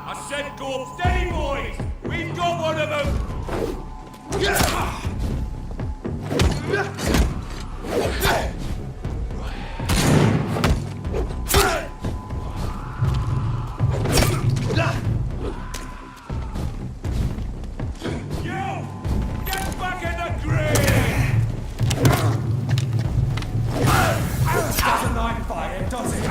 I said go steady, boys! We've got one of them! You! Get back in the grave! Doesn't like fire, does it?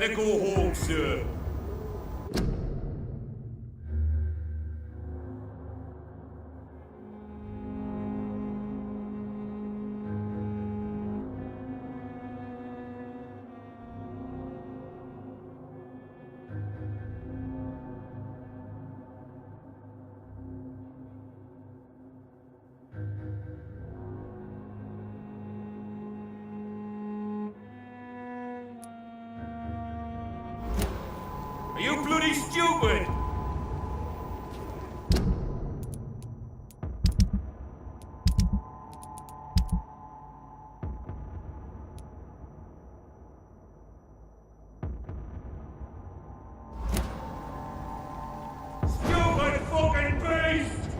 better go home, sir. Are you bloody stupid? Stupid fucking beast!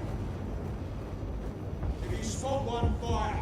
If you spot one, fire.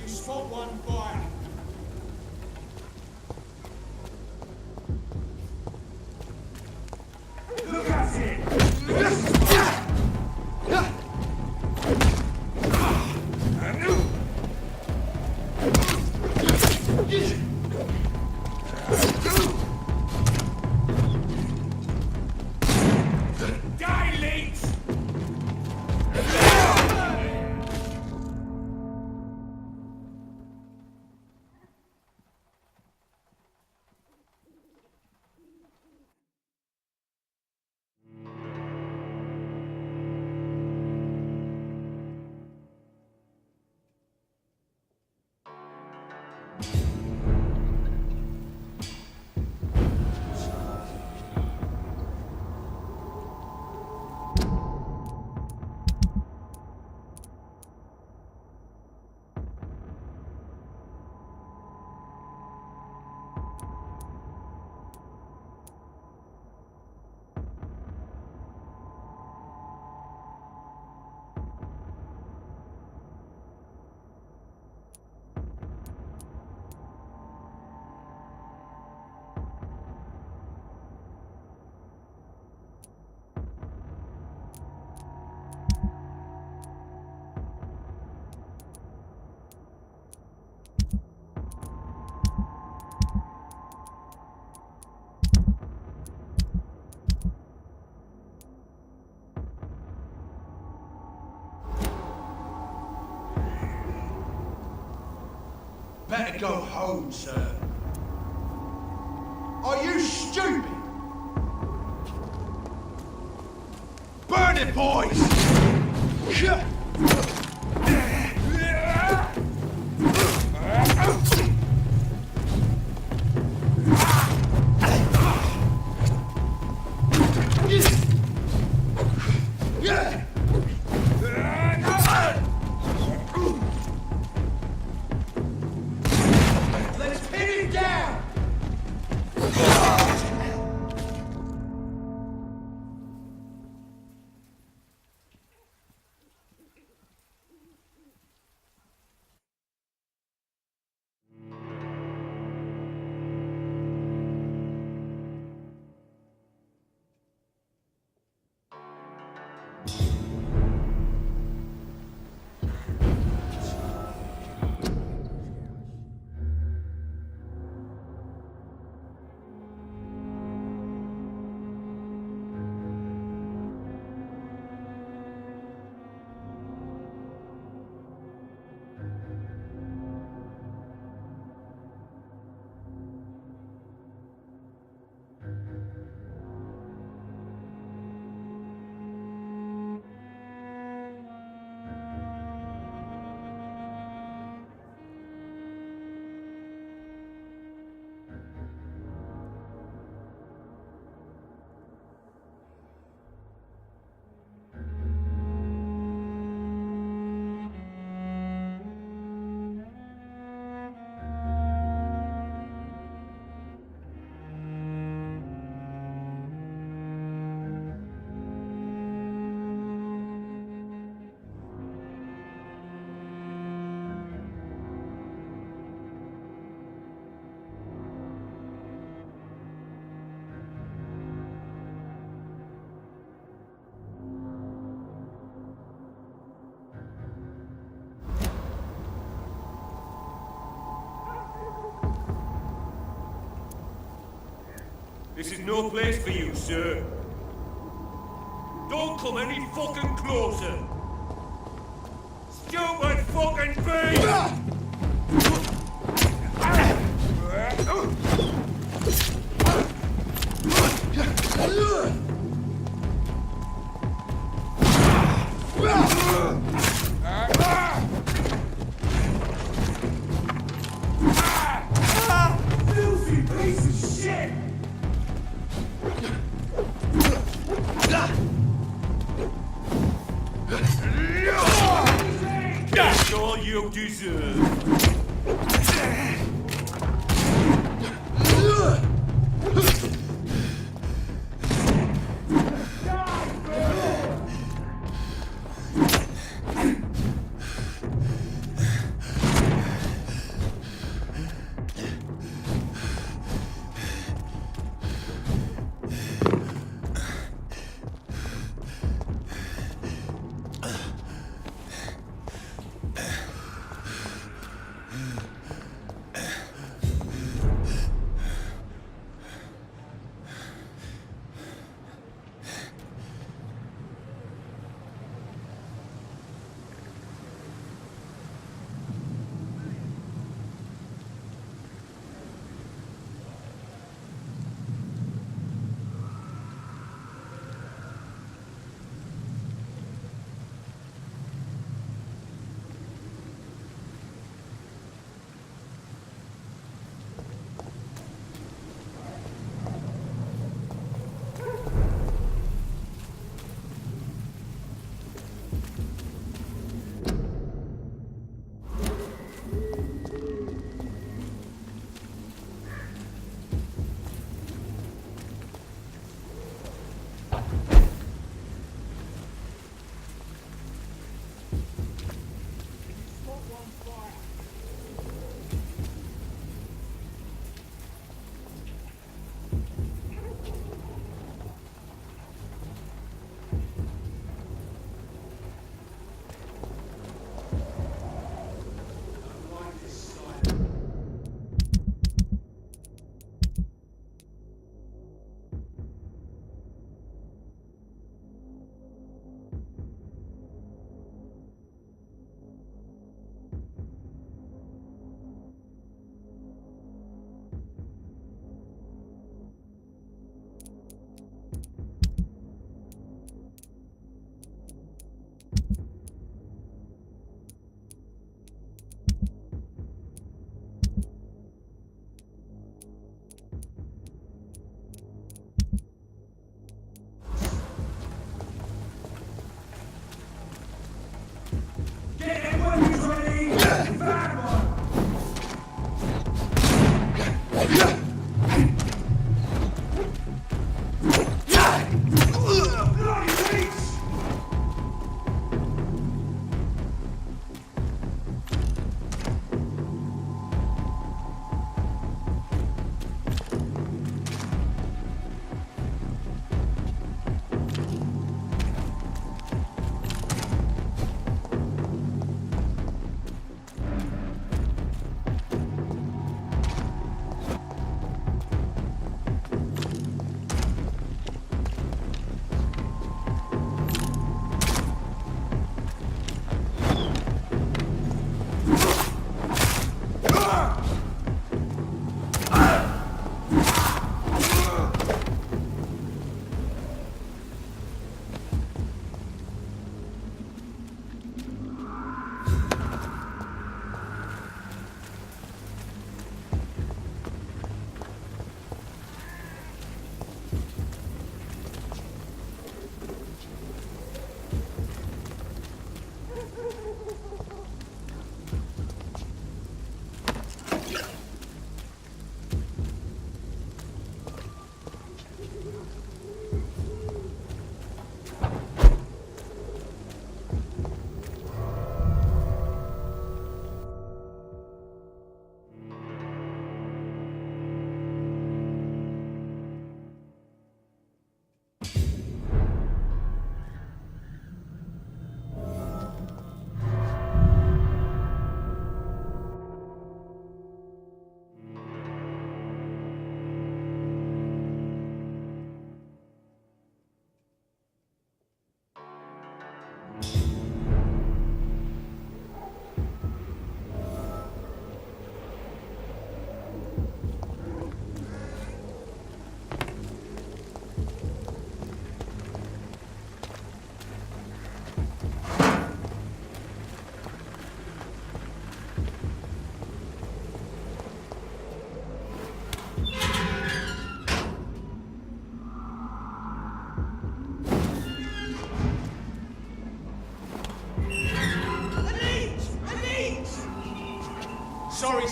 Spot one, fire. Look at it! Die, leech! Better go home, sir. Are you stupid? Burn it, boys! Let's pin it down! This is no place for you, sir. Don't come any fucking closer. Stupid fucking thing! Filthy piece of shit! That's all you deserve.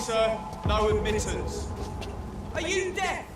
sir. No admittance. Are you deaf?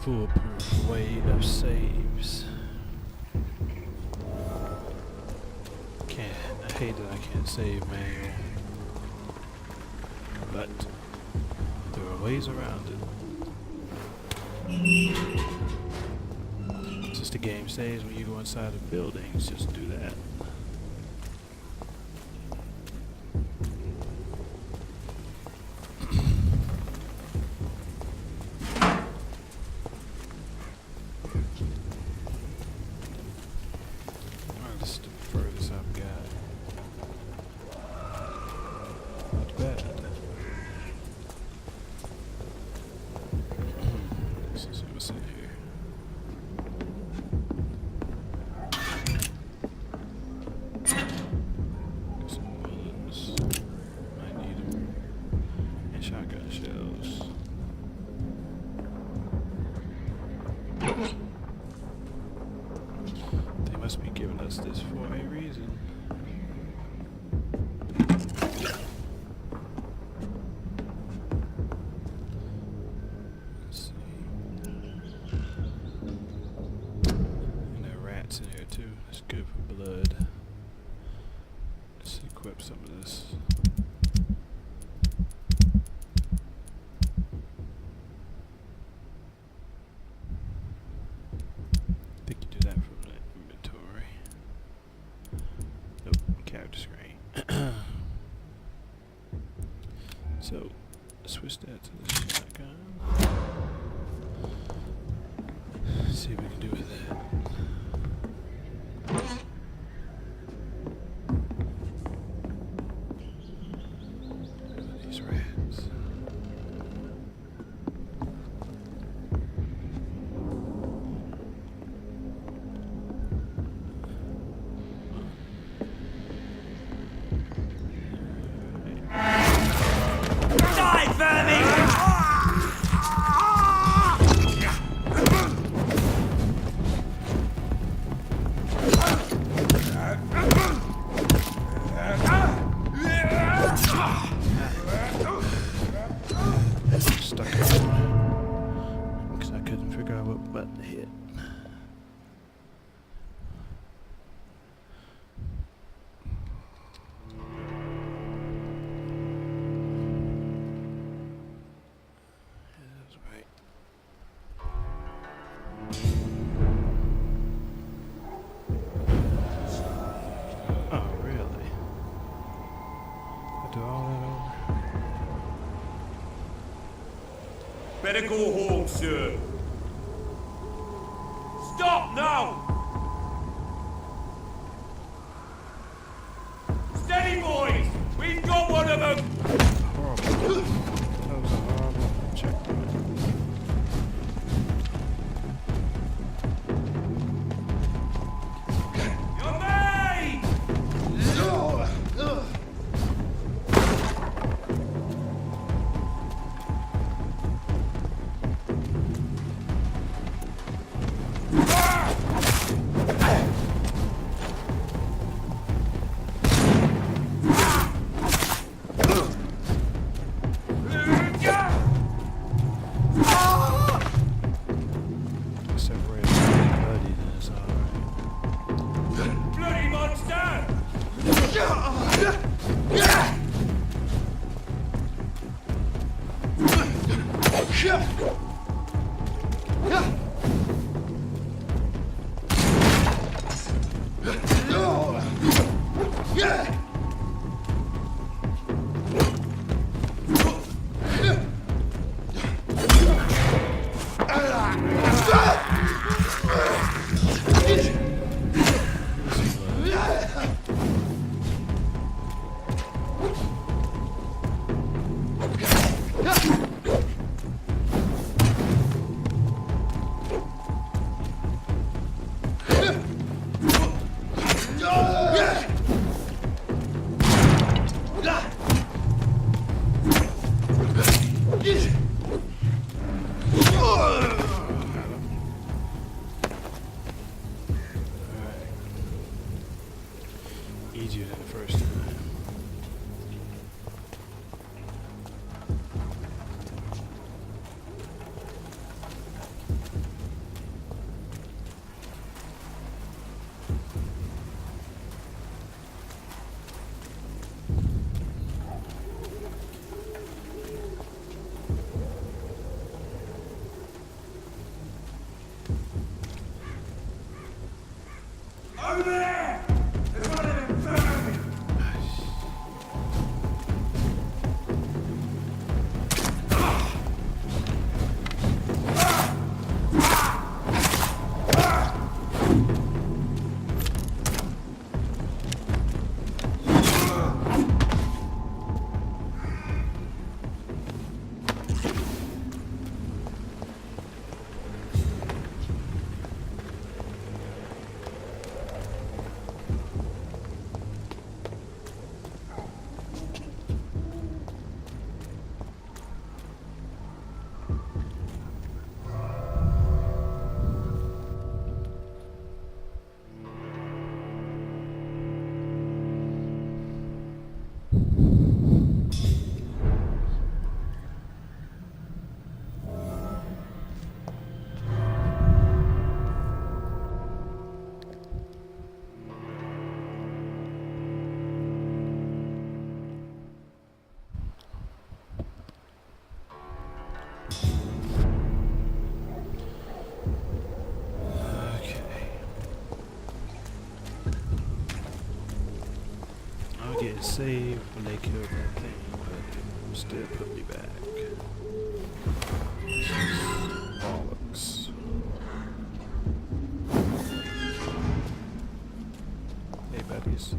foolproof way of saves. I hate that I can't save manual, but there are ways around it. Since the game saves when you go inside of buildings, just do that. They must be giving us this for a reason. Let's see. And there are rats in here too. That's good for blood. Let's equip some of this. So, switch that to the shotgun. See what we can do with that. These rats. Better go home, sir. Stop now! Steady, boys! We've got one of them! Horrible. That was a horrible checkpoint. You're made! save when they killed that thing, but it still put me back. This is bollocks. Hey buddies.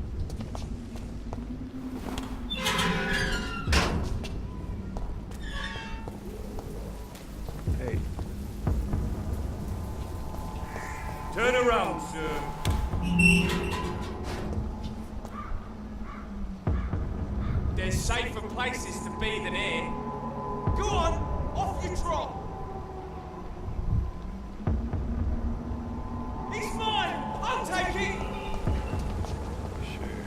Hey. Turn around, sir. There's safer places to be than here. Go on, off you trot. He's mine. I'll take it. Sure.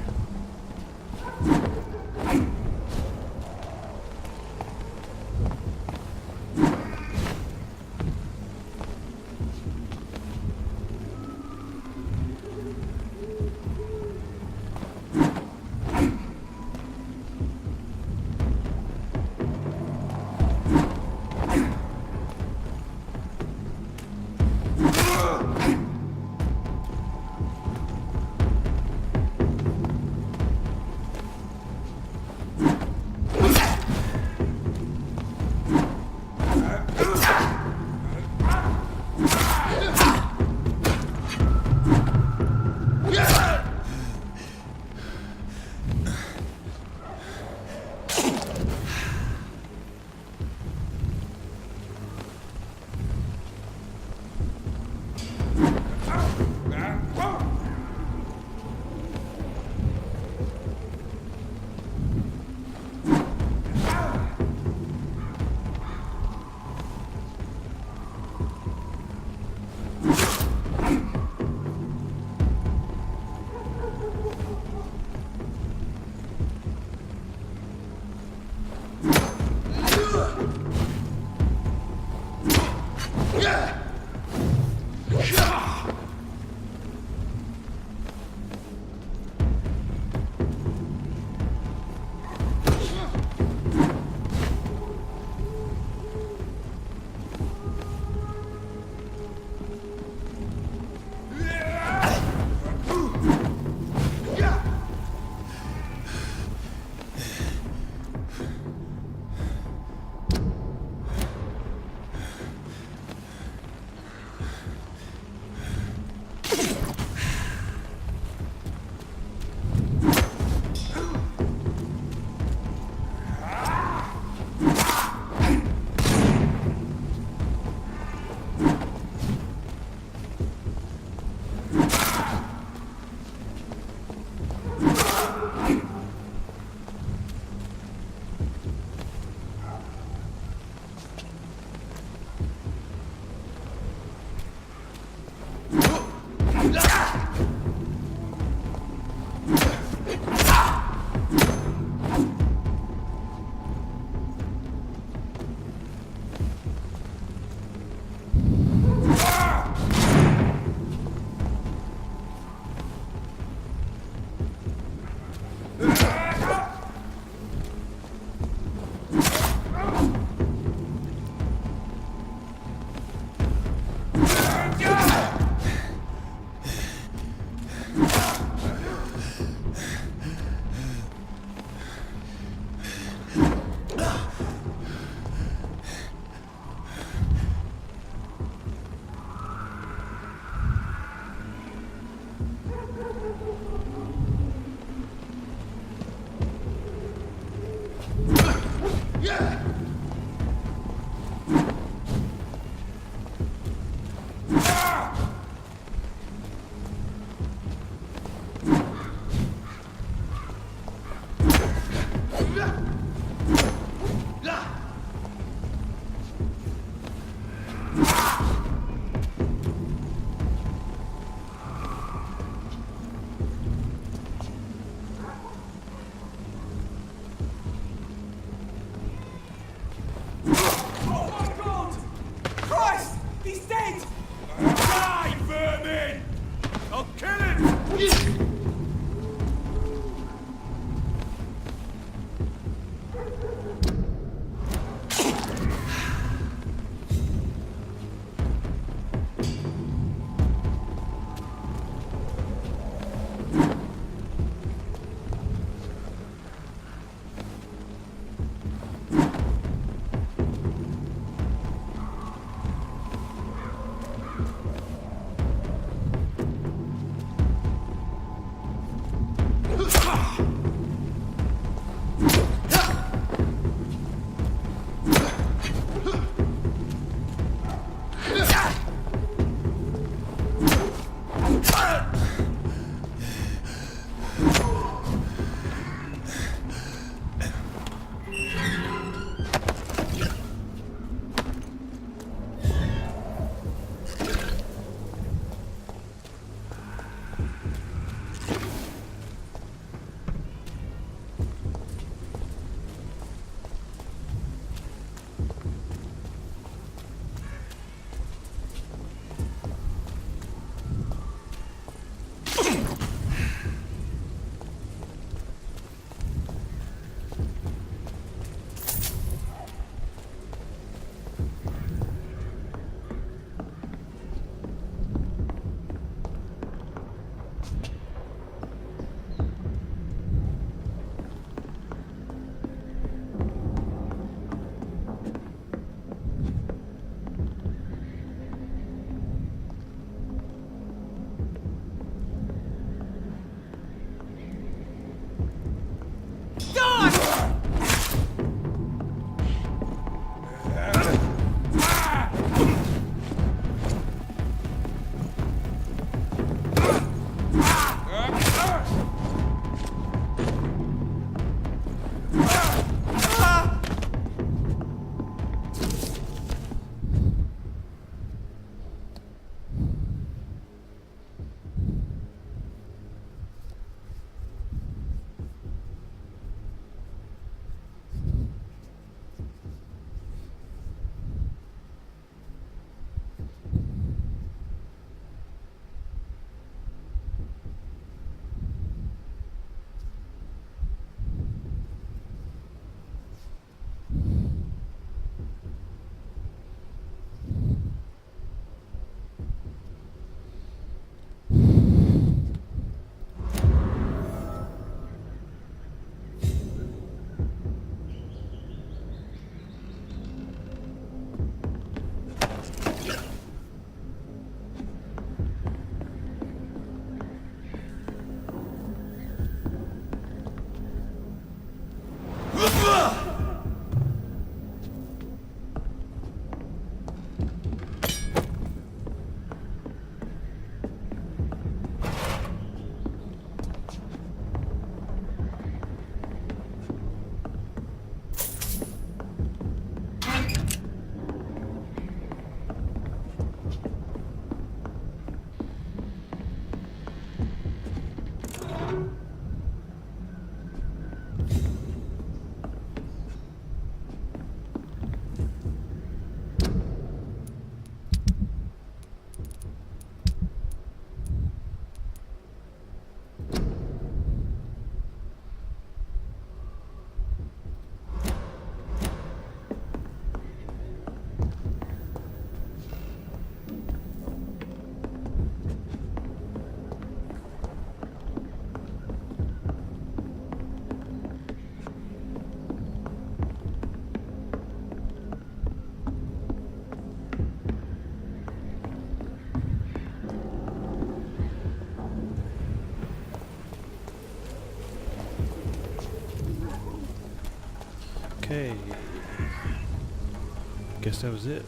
Guess that was it.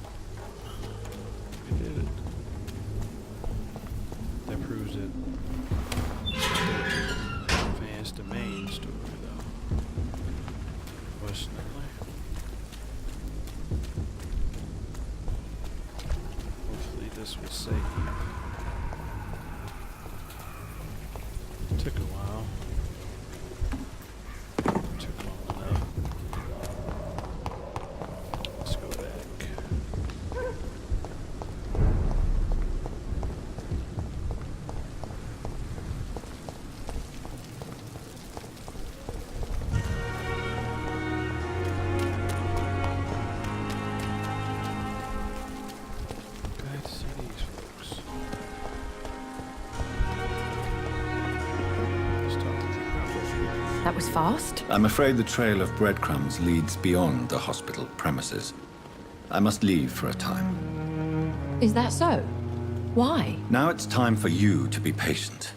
We did it. That proves it. Advanced the main story though. Questionably. Hopefully this will save. Took a while. Took long enough. Let's go back. Glad to see these folks. Let's talk. That was fast. I'm afraid the trail of breadcrumbs leads beyond the hospital premises. I must leave for a time. Is that so? Why? Now it's time for you to be patient.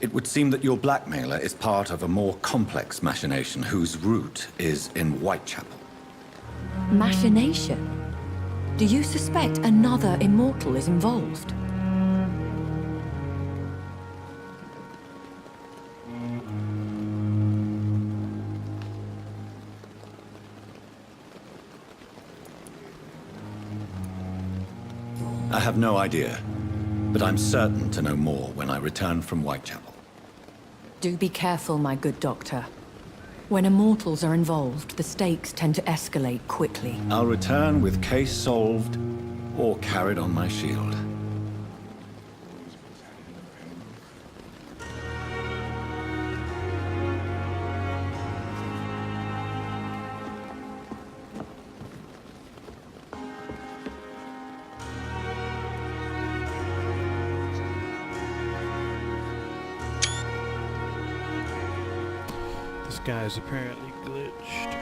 It would seem that your blackmailer is part of a more complex machination whose root is in Whitechapel. Machination? Do you suspect another immortal is involved? I have no idea, but I'm certain to know more when I return from Whitechapel. Do be careful, my good doctor. When immortals are involved, the stakes tend to escalate quickly. I'll return with case solved or carried on my shield. This guy's apparently glitched.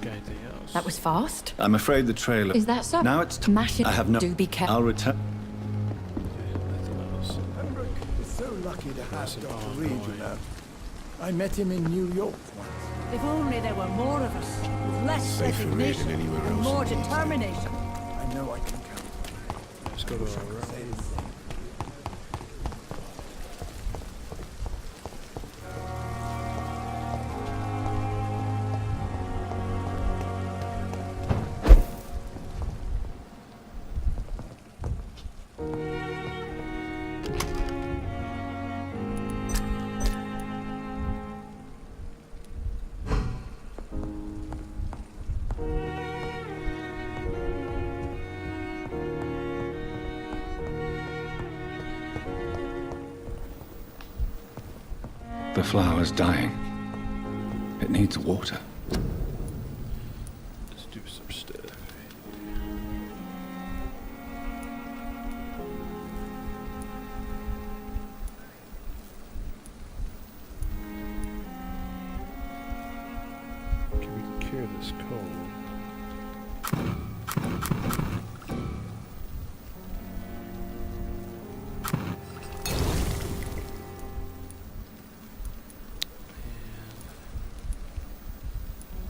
Got anything else? That was fast. I'm afraid the trailer... Is that so? Now it's time. Machine. I have no... Do be careful. I'll return... Nothing else. Pembroke is so lucky to have Massive Dr. arm Reed, you going. know. I met him in New York once. If only there were more of us, with less resignation and more determination. I know I can count. Let's go to our room. Say the same. The flower's dying. It needs water. Let's do some stuff. Can we cure this cold?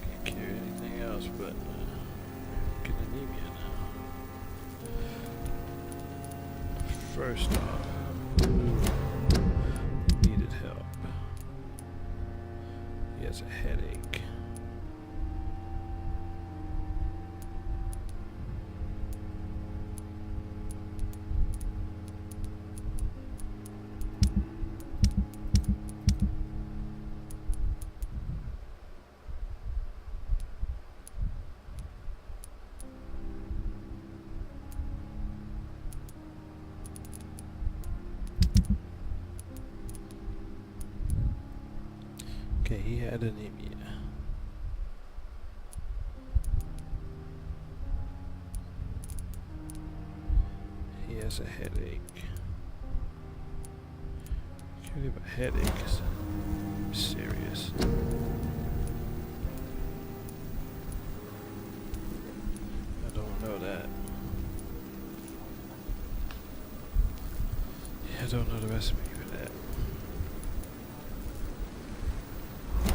Can't cure anything else but get anemia now. First off, needed help. He has a headache. Okay, he had anemia. He has a headache. Can't have a headache. It's serious. I don't know that. Yeah, I don't know the recipe for that.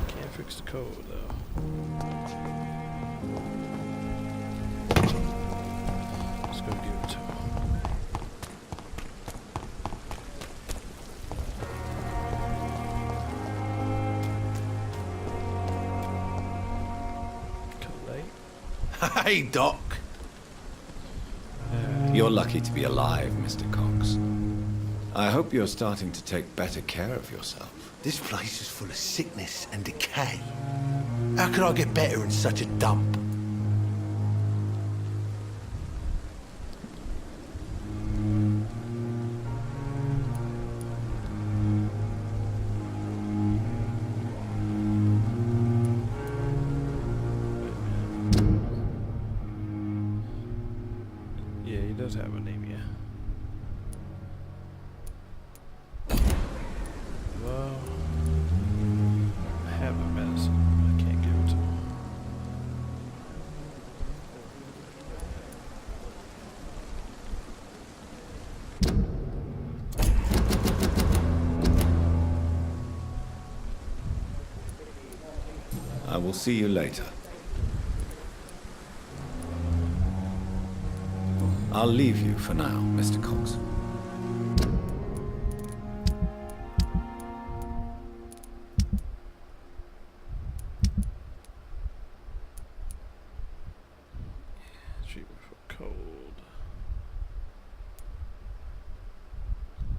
Can't fix the code though. Let's go give it to him. Hey, Doc. You're lucky to be alive, Mr. Cox. I hope you're starting to take better care of yourself. This place is full of sickness and decay. How could I get better in such a dump? Yeah, he does have anemia. Well, I have a medicine, but I can't give it to him. I will see you later. I'll leave you for now, Mr. Cox. Treatment for cold.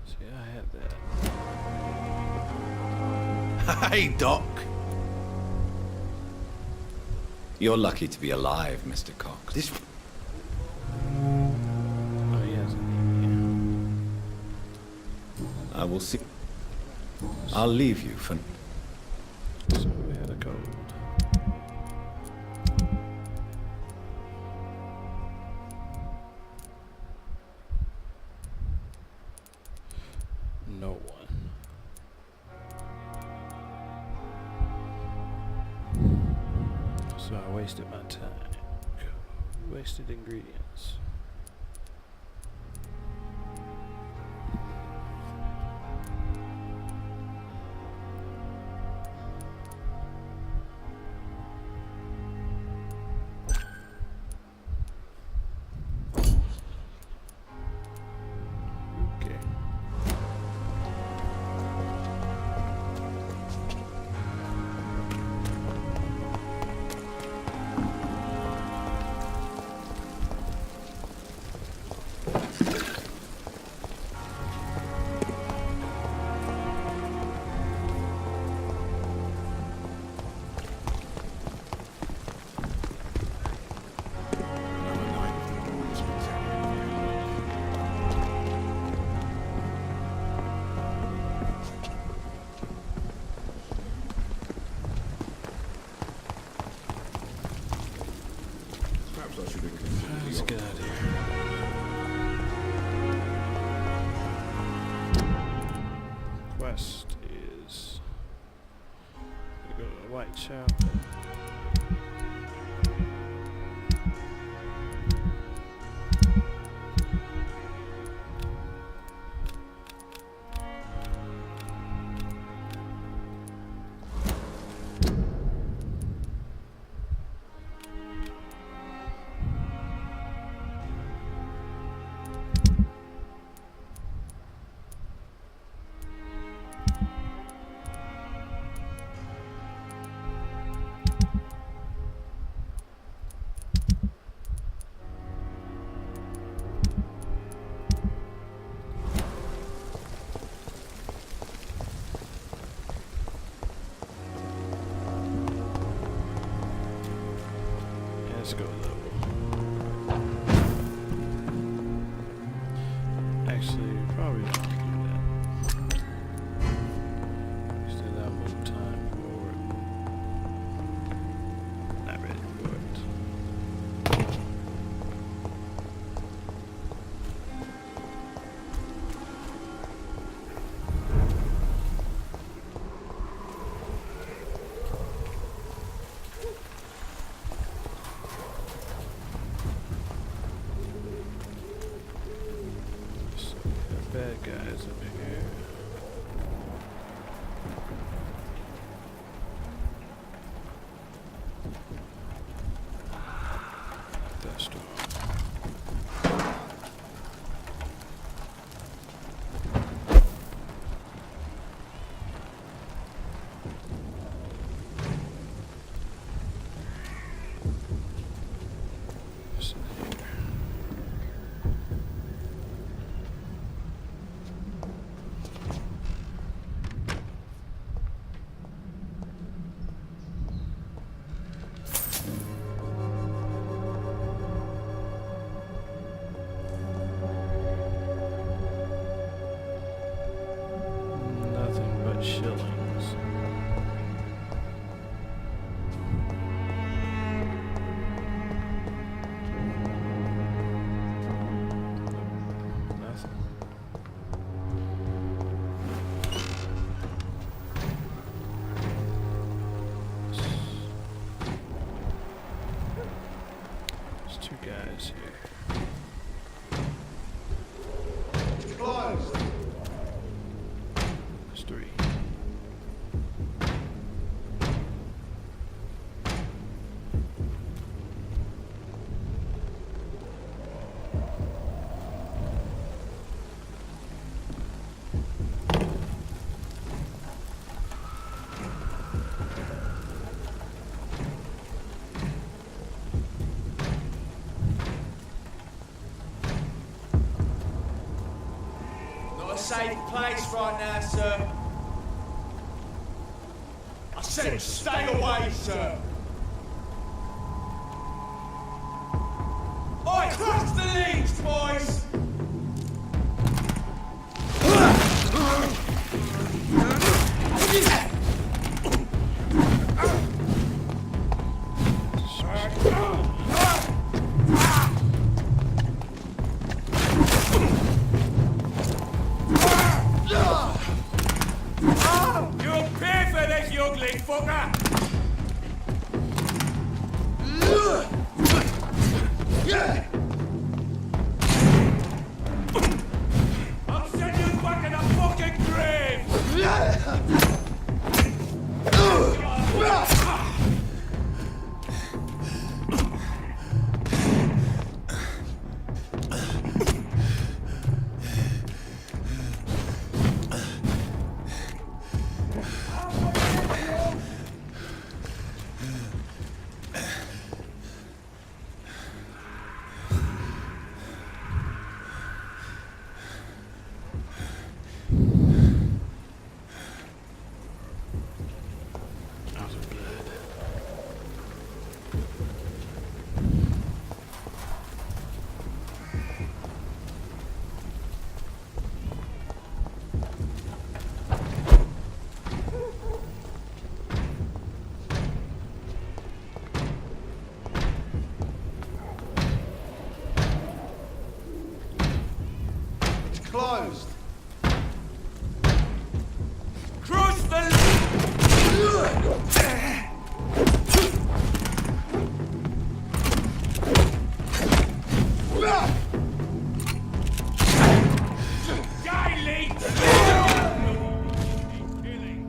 See, I had that. Hey, Doc. You're lucky to be alive, Mr. Cox. This... Oh, he has anemia. I will see. I'll leave you for. So we had a cold. No one. So I wasted my time. Wasted ingredients. Okay. Let's get out of here. Quest is go to the Whitechapel. Let's go level. Actually, probably don't do that. Still have a little time for it. Not ready for it. Bad guys up here. two guys here. Closed. There's three. Not a safe place right now, sir. I said stay away, sir. Oi, cross the links, boys! You'll pay for this, you ugly fucker! I'll send you back in a fucking grave! How's it blood? It's closed. Cross the Guy Lee! Killing.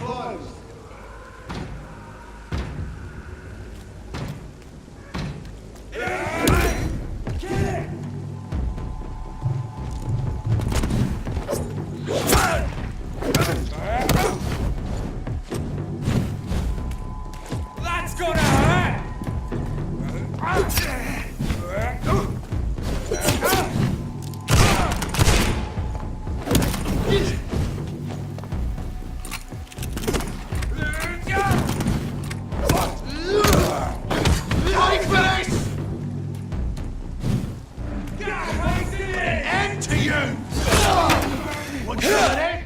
Closed. That's gonna hurt! End to you! One shot, eh?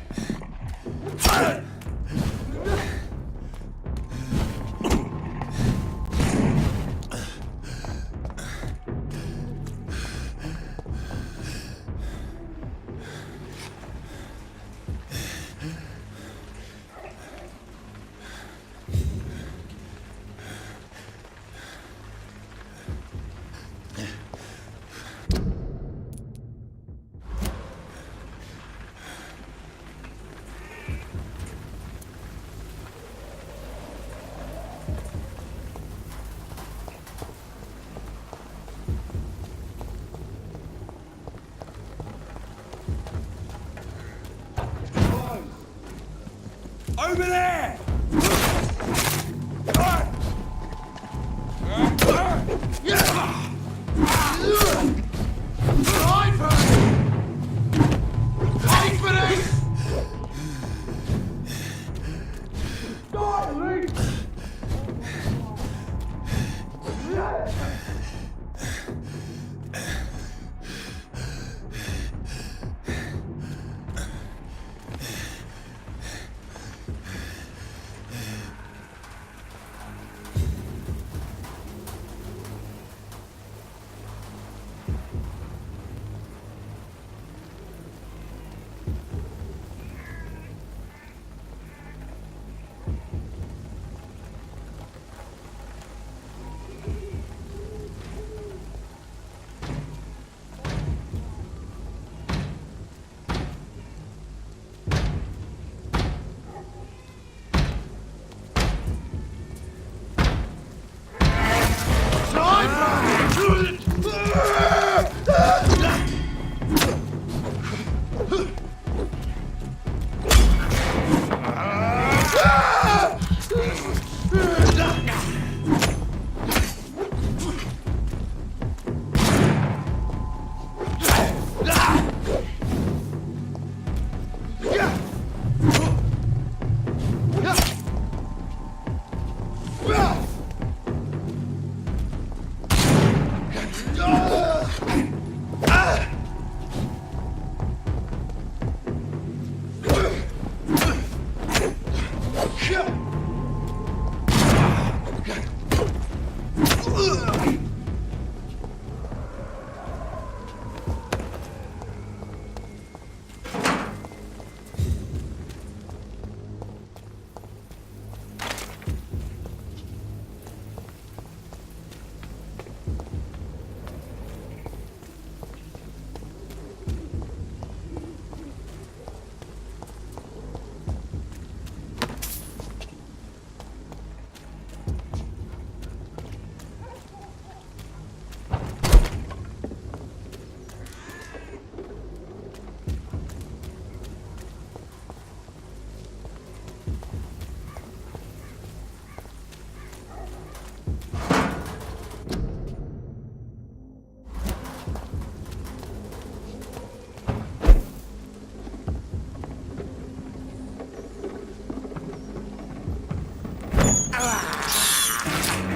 Over there!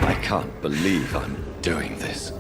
I can't believe I'm doing this.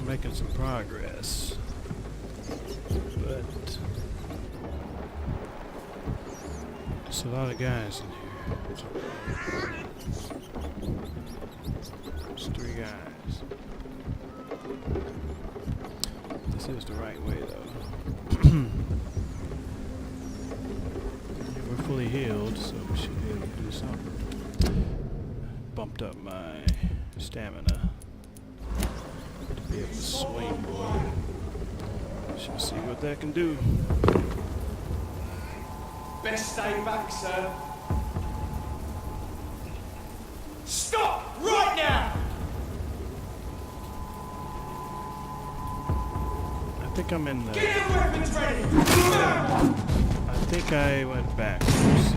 Making some progress, but there's a lot of guys in here. There's 3 guys. This is the right way, though. We're fully healed, so we should be able to do something. Bumped up my stamina. Be able to swing more. Shall see what that can do. Best stay back, sir. Stop right now! I think think I'm in the... Get your weapons ready! I think I went backwards.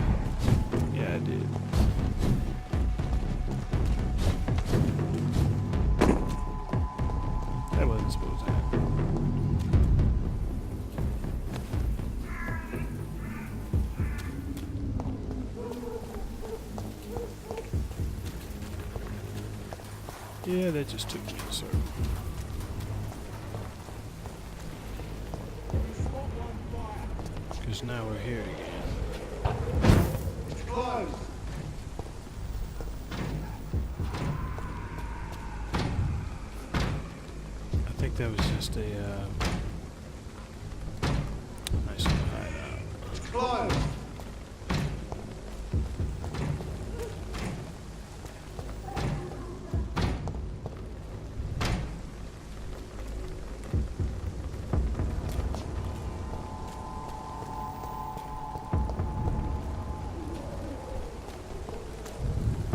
Yeah, I did. That wasn't supposed to happen. Yeah, that just took me in a circle. Because now we're here again. It's closed. I think that was just a nice little hideout. It's closed.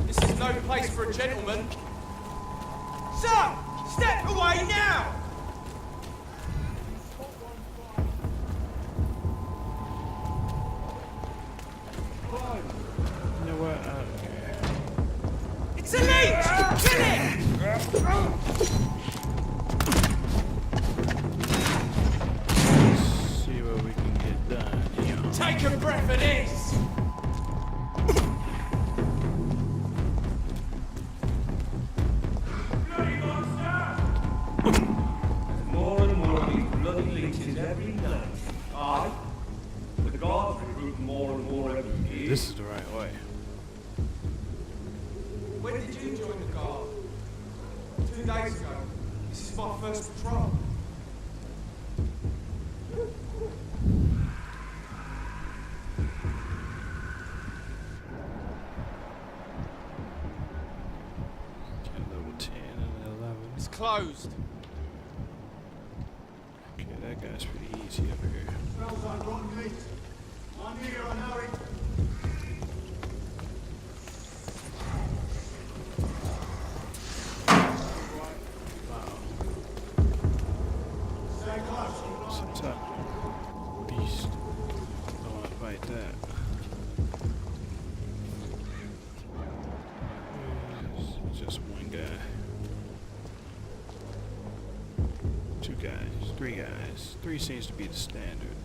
This is no place for a gentleman. Sir! Step away now! You know what? I don't care. It's a leech! Kill it! Let's see what we can get done here. Take a breath of this! Bloody monster! More and more of these bloody leeches every night. Aye. The guards recruit more and more every year. This is the right way. When did you join the guard? 2 days ago. This is my first patrol. Okay, level 10 and 11. It's closed. Okay, that guy's pretty easy up here. Smells like rotten meat. I'm here, I know it. Stay close. Some tough beast. Don't want to fight that. It's just one guy. 2 guys. 3 guys. 3 seems to be the standard.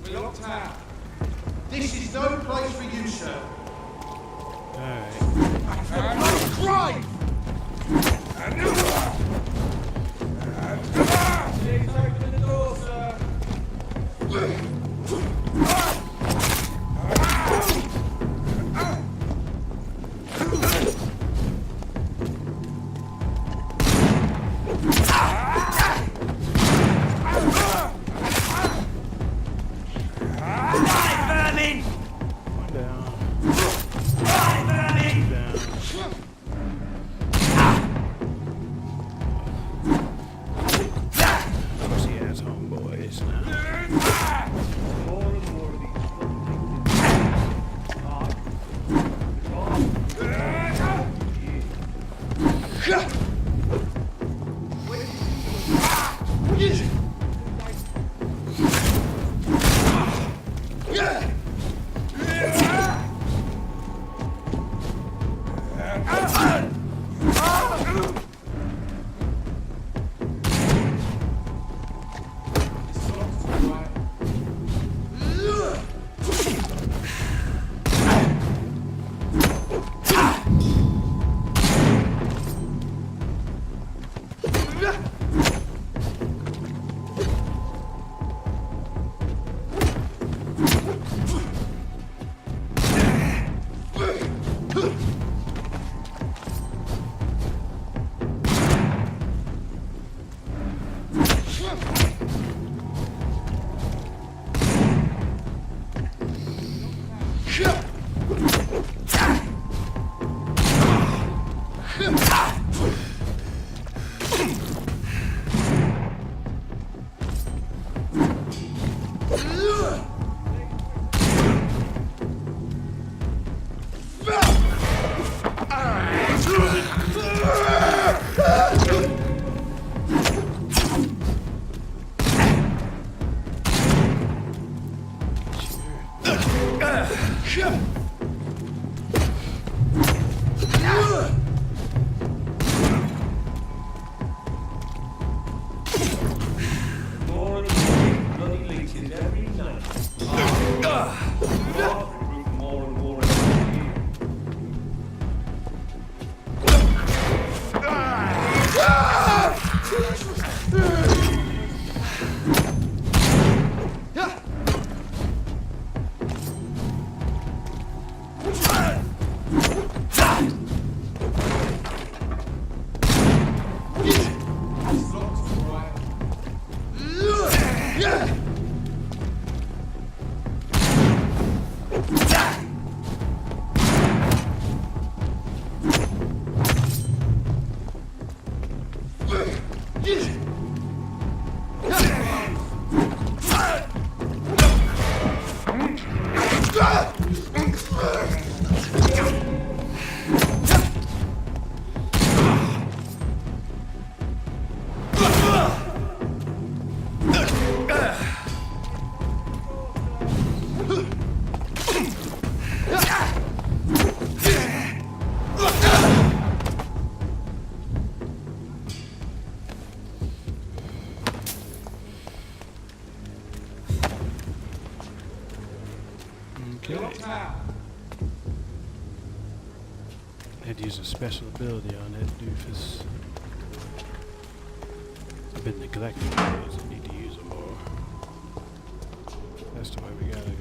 We're locked out. This is no place for you, sir. Alright. Crime! Please open the door, sir. One down. Down. Of course he has homeboys now. More and more of these bloody leeches. Aye. Had to use a special ability on that doofus. I've been neglecting those. I need to use them more. That's the way we gotta go.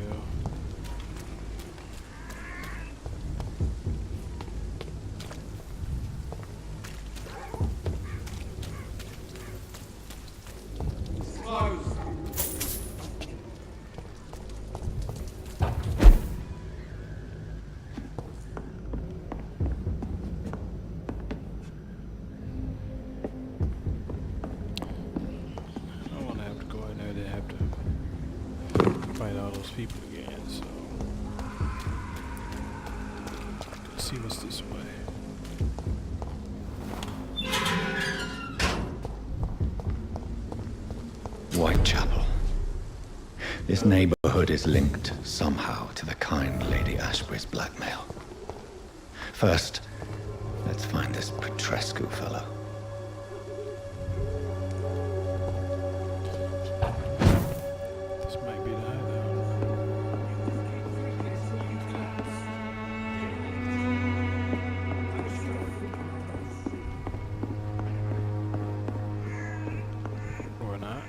People again, so let's see what's this way. Whitechapel. This neighborhood is linked somehow to the kind Lady Ashbury's blackmail. First, let's find this Petrescu fellow. This might be the hideout. Or not.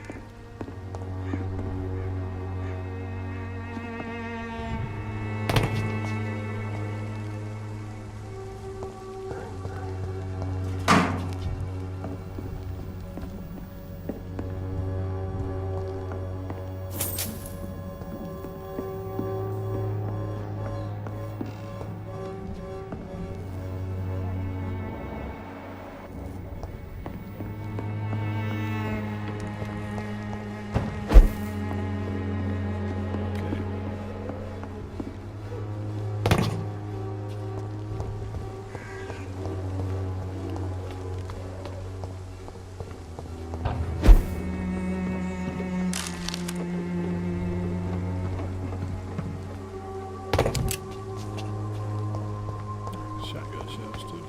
Shotgun shells too.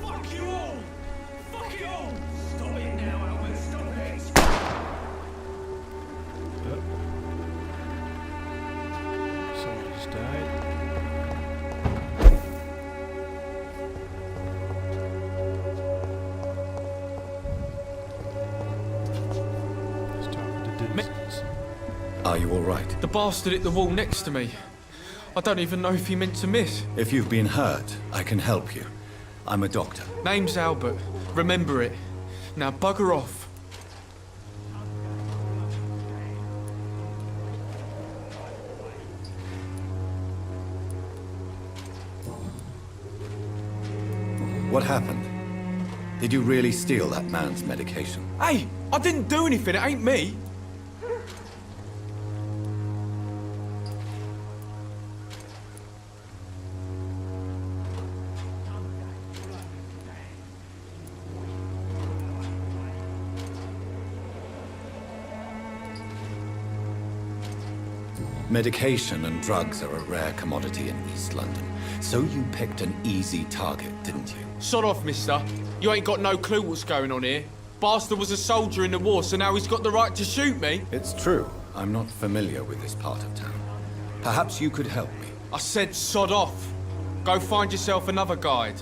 Fuck you all! Fuck you all! Stop it now, Albert, stop it! Yep. Someone just died. Are you all right? The bastard hit the wall next to me. I don't even know if he meant to miss. If you've been hurt, I can help you. I'm a doctor. Name's Albert. Remember it. Now bugger off. What happened? Did you really steal that man's medication? Hey, I didn't do anything. It ain't me. Medication and drugs are a rare commodity in East London. So you picked an easy target, didn't you? Sod off, mister. You ain't got no clue what's going on here. Bastard was a soldier in the war, so now he's got the right to shoot me. It's true. I'm not familiar with this part of town. Perhaps you could help me. I said sod off. Go find yourself another guide.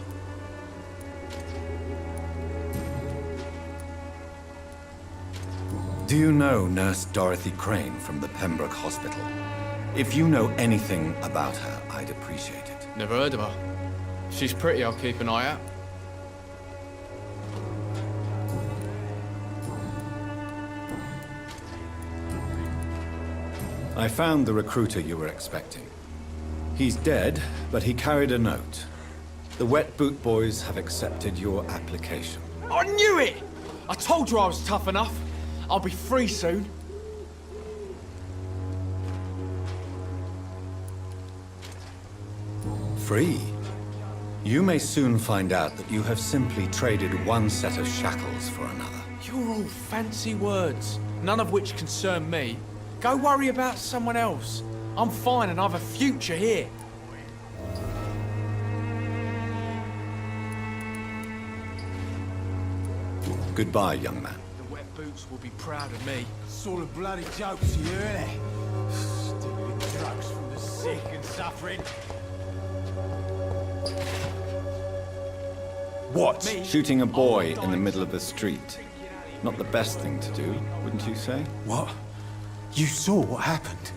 Do you know Nurse Dorothy Crane from the Pembroke Hospital? If you know anything about her, I'd appreciate it. Never heard of her. She's pretty, I'll keep an eye out. I found the recruiter you were expecting. He's dead, but he carried a note. The Wet Boot Boys have accepted your application. I knew it! I told you I was tough enough. I'll be free soon. Free? You may soon find out that you have simply traded one set of shackles for another. You're all fancy words, none of which concern me. Go worry about someone else. I'm fine and I've a future here. Goodbye, young man. The Wet Boots will be proud of me. It's all a bloody joke to you, isn't it? Stealing drugs from the sick and suffering. What? Me? Shooting a boy in the middle of the street. Not the best thing to do, wouldn't you say? What? You saw what happened?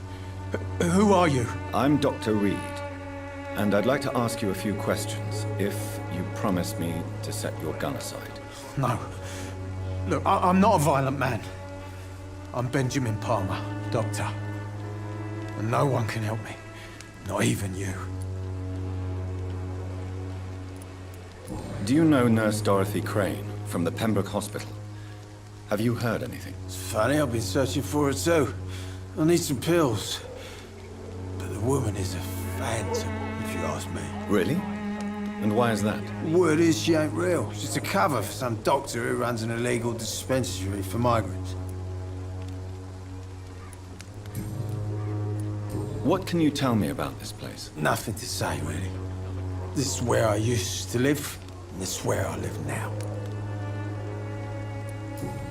Who are you? I'm Dr. Reed, and I'd like to ask you a few questions, if you promise me to set your gun aside. No. Look, I'm not a violent man. I'm Benjamin Palmer, doctor. And no one can help me. Not even you. Do you know Nurse Dorothy Crane from the Pembroke Hospital? Have you heard anything? It's funny, I've been searching for her too. I need some pills. But the woman is a phantom, if you ask me. Really? And why is that? Word is she ain't real. She's a cover for some doctor who runs an illegal dispensary for migrants. What can you tell me about this place? Nothing to say, really. This is where I used to live, and this is where I live now.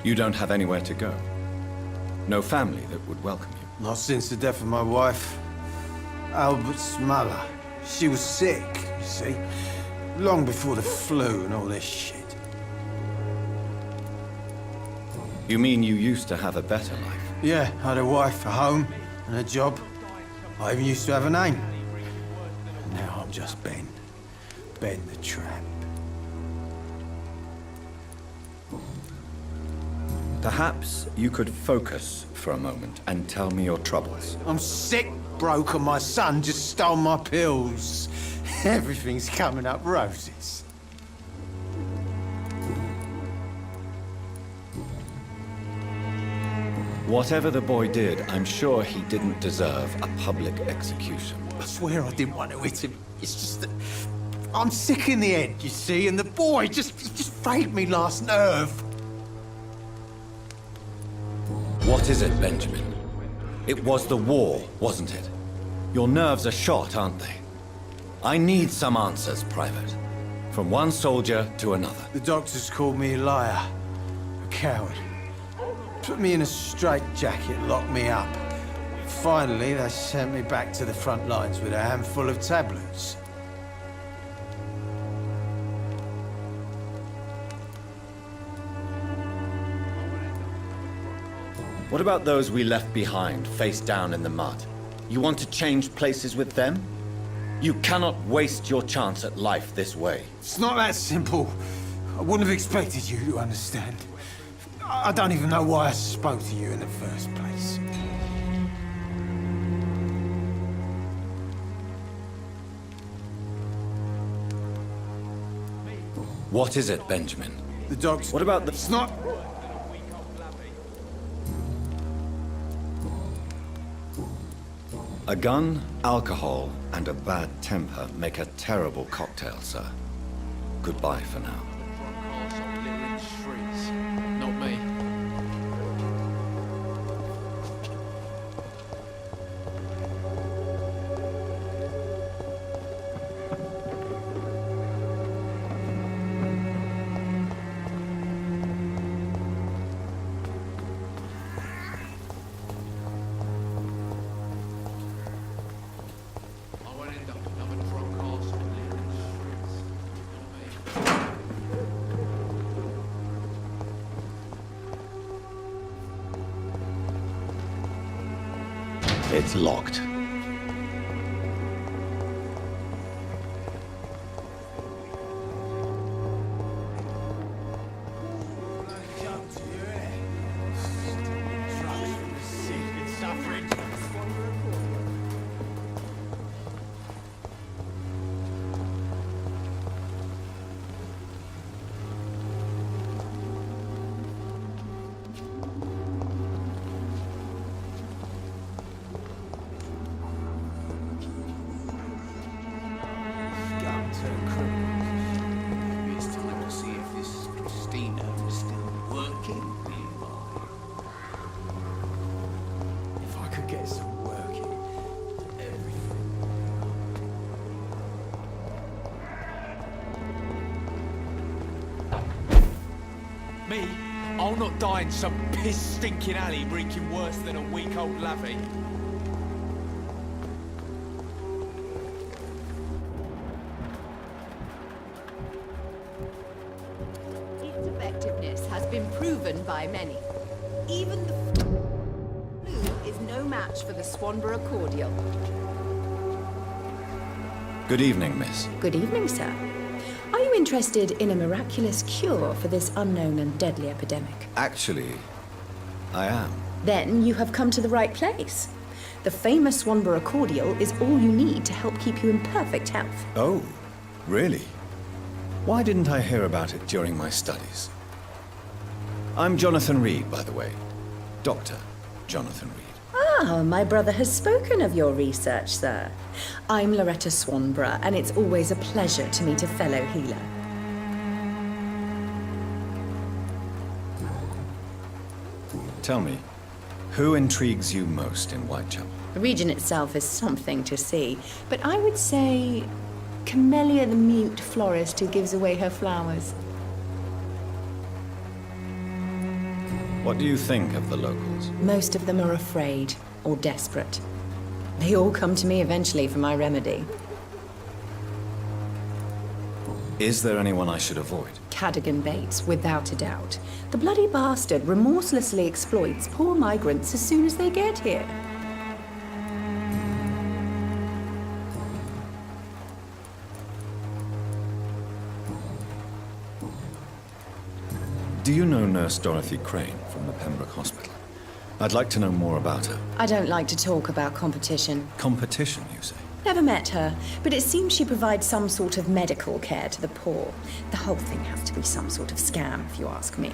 You don't have anywhere to go? No family that would welcome you? Not since the death of my wife, Albert's mother. She was sick, you see. Long before the flu and all this shit. You mean you used to have a better life? Yeah, I had a wife, a home, and a job. I even used to have a name. And now I'm just Ben. Ben the Tramp. Perhaps you could focus for a moment and tell me your troubles. I'm sick, broke, and my son just stole my pills. Everything's coming up roses. Whatever the boy did, I'm sure he didn't deserve a public execution. I swear I didn't want to hit him. It's just that I'm sick in the head, you see, and the boy just frayed me last nerve. What is it, Benjamin? It was the war, wasn't it? Your nerves are shot, aren't they? I need some answers, Private. From one soldier to another. The doctors called me a liar, a coward. Put me in a straitjacket, locked me up. Finally, they sent me back to the front lines with a handful of tablets. What about those we left behind, face down in the mud? You want to change places with them? You cannot waste your chance at life this way. It's not that simple. I wouldn't have expected you to understand. I don't even know why I spoke to you in the first place. What is it, Benjamin? The doctor... What about the... It's not... A gun, alcohol, and a bad temper make a terrible cocktail, sir. Goodbye for now. Not me. I won't end up another drunk arse on Leering streets. Not me. It's locked. I'll not die in some piss-stinking alley reeking worse than a week-old lavvy. Its effectiveness has been proven by many. Even the flu is no match for the Swanborough cordial. Good evening, miss. Good evening, sir. Are you interested in a miraculous cure for this unknown and deadly epidemic? Actually, I am. Then you have come to the right place. The famous Swanborough cordial is all you need to help keep you in perfect health. Oh, really? Why didn't I hear about it during my studies? I'm Jonathan Reed, by the way. Dr. Jonathan Reed. Ah, my brother has spoken of your research, sir. I'm Loretta Swanborough, and it's always a pleasure to meet a fellow healer. Tell me, who intrigues you most in Whitechapel? The region itself is something to see, but I would say Camellia the mute florist who gives away her flowers. What do you think of the locals? Most of them are afraid or desperate. They all come to me eventually for my remedy. Is there anyone I should avoid? Cadogan Bates, without a doubt. The bloody bastard remorselessly exploits poor migrants as soon as they get here. Do you know Nurse Dorothy Crane from the Pembroke Hospital? I'd like to know more about her. I don't like to talk about competition. Competition, you say? Never met her, but it seems she provides some sort of medical care to the poor. The whole thing has to be some sort of scam, if you ask me.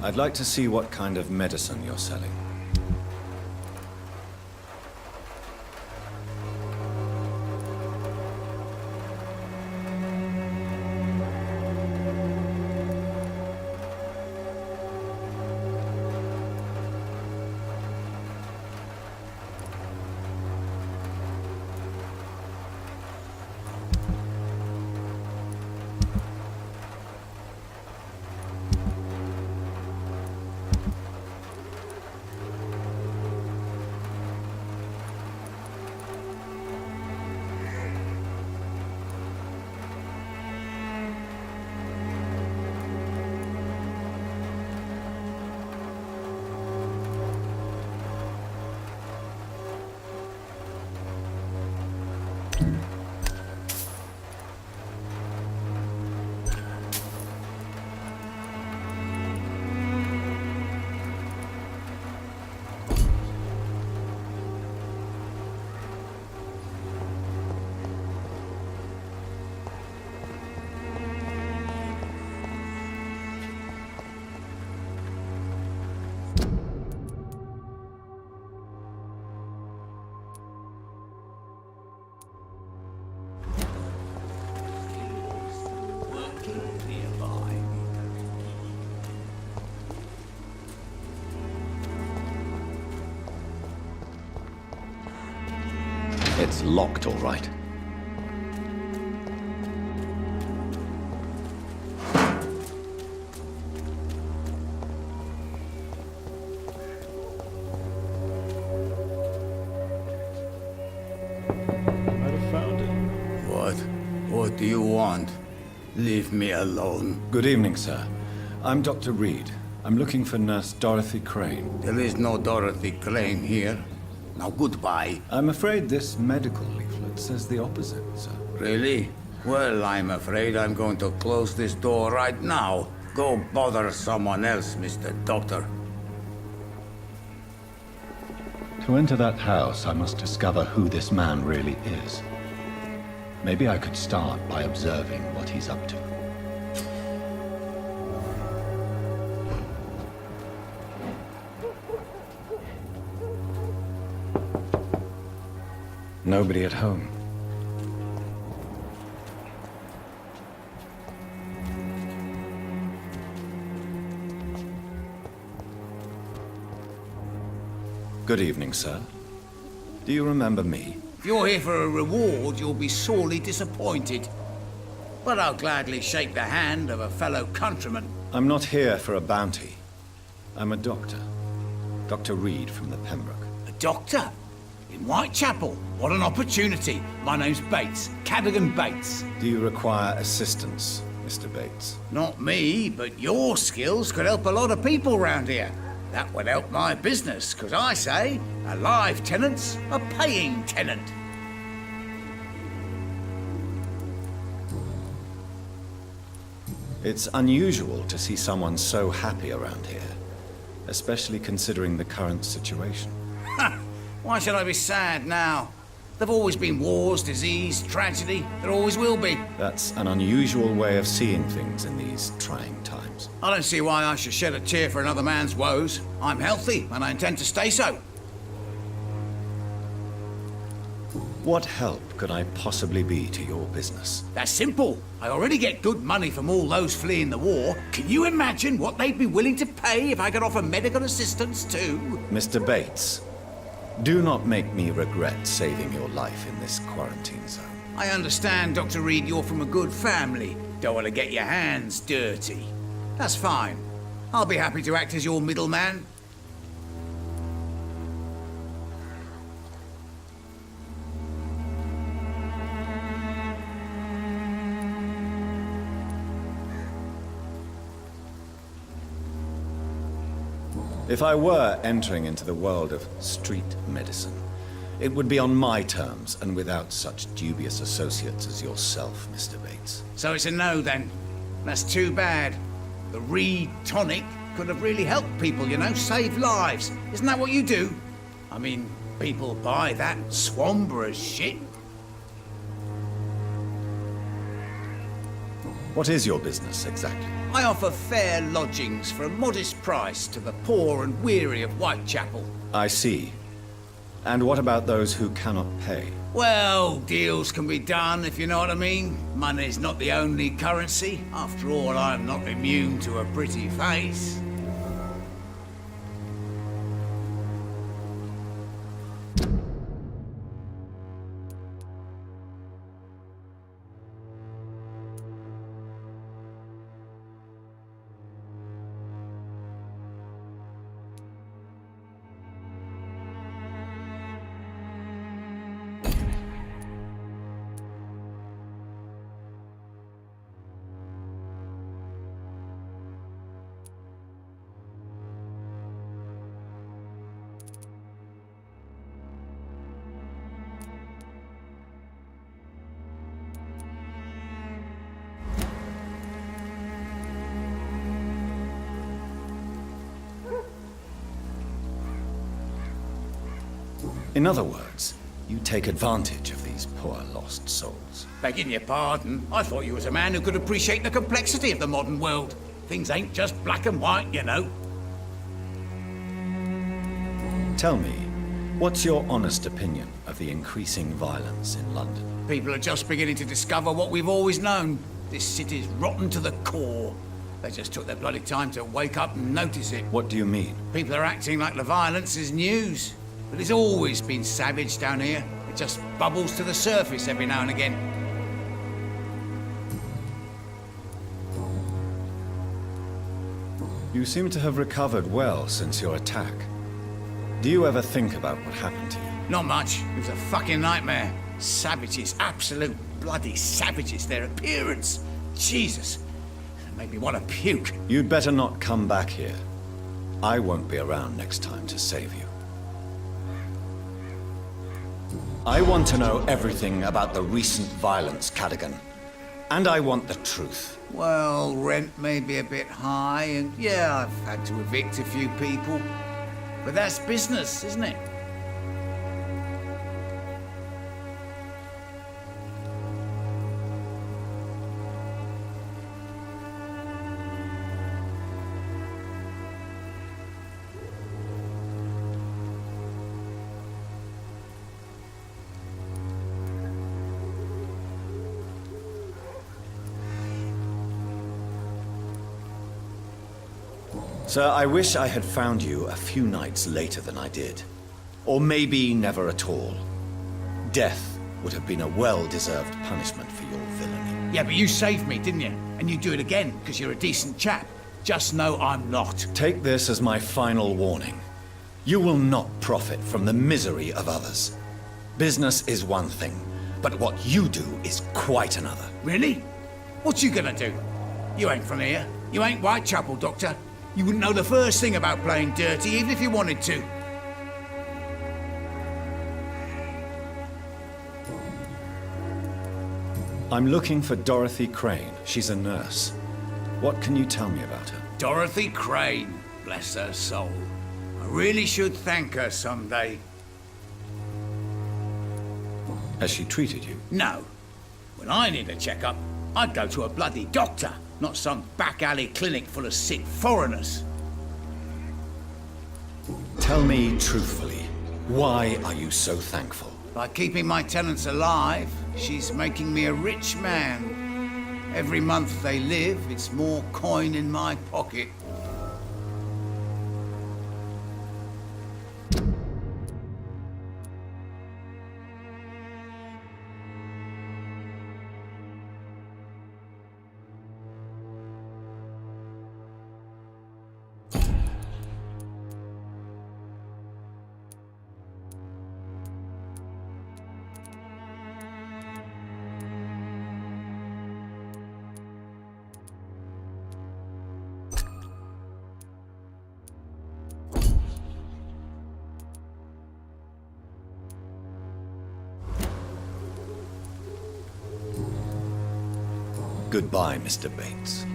I'd like to see what kind of medicine you're selling. It's locked, all right. Might have found it. What do you want? Leave me alone. Good evening, sir. I'm Dr. Reed. I'm looking for Nurse Dorothy Crane. There is no Dorothy Crane here. Now goodbye. I'm afraid this medical leaflet says the opposite, sir. Really? Well, I'm afraid I'm going to close this door right now. Go bother someone else, Mr. Doctor. To enter that house, I must discover who this man really is. Maybe I could start by observing what he's up to. Nobody at home. Good evening, sir. Do you remember me? If you're here for a reward, you'll be sorely disappointed. But I'll gladly shake the hand of a fellow countryman. I'm not here for a bounty. I'm a doctor. Dr. Reed from the Pembroke. A doctor? In Whitechapel? What an opportunity. My name's Bates. Cadogan Bates. Do you require assistance, Mr. Bates? Not me, but your skills could help a lot of people round here. That would help my business, because I say a live tenant's a paying tenant. It's unusual to see someone so happy around here, especially considering the current situation. Why should I be sad now? There've always been wars, disease, tragedy. There always will be. That's an unusual way of seeing things in these trying times. I don't see why I should shed a tear for another man's woes. I'm healthy, and I intend to stay so. What help could I possibly be to your business? That's simple. I already get good money from all those fleeing the war. Can you imagine what they'd be willing to pay if I could offer medical assistance too? Mr. Bates, do not make me regret saving your life in this quarantine zone. I understand, Dr. Reed, you're from a good family. Don't want to get your hands dirty. That's fine. I'll be happy to act as your middleman. If I were entering into the world of street medicine, it would be on my terms and without such dubious associates as yourself, Mr. Bates. So it's a no, then. That's too bad. The Reed tonic could have really helped people, you know, save lives. Isn't that what you do? I mean, people buy that Swanborough shit. What is your business, exactly? I offer fair lodgings for a modest price to the poor and weary of Whitechapel. I see. And what about those who cannot pay? Well, deals can be done, if you know what I mean. Money's not the only currency. After all, I'm not immune to a pretty face. In other words, you take advantage of these poor lost souls. Begging your pardon, I thought you was a man who could appreciate the complexity of the modern world. Things ain't just black and white, you know. Tell me, what's your honest opinion of the increasing violence in London? People are just beginning to discover what we've always known. This city's rotten to the core. They just took their bloody time to wake up and notice it. What do you mean? People are acting like the violence is news. But it's always been savage down here. It just bubbles to the surface every now and again. You seem to have recovered well since your attack. Do you ever think about what happened to you? Not much. It was a fucking nightmare. Savages, absolute bloody savages. Their appearance. Jesus. It made me want to puke. You'd better not come back here. I won't be around next time to save you. I want to know everything about the recent violence, Cadogan. And I want the truth. Well, rent may be a bit high, and yeah, I've had to evict a few people. But that's business, isn't it? Sir, I wish I had found you a few nights later than I did. Or maybe never at all. death would have been a well-deserved punishment for your villainy. Yeah, but you saved me, didn't you? And you do it again, because you're a decent chap. Just know I'm not. Take this as my final warning. You will not profit from the misery of others. Business is one thing, but what you do is quite another. Really? What you gonna do? You ain't from here. You ain't Whitechapel, Doctor. You wouldn't know the first thing about playing dirty, even if you wanted to. I'm looking for Dorothy Crane. She's a nurse. What can you tell me about her? Dorothy Crane, bless her soul. I really should thank her someday. Has she treated you? No. When I need a checkup, I'd go to a bloody doctor, not some back alley clinic full of sick foreigners. Tell me truthfully, why are you so thankful? By keeping my tenants alive, she's making me a rich man. Every month they live, it's more coin in my pocket. Goodbye, Mr. Bates.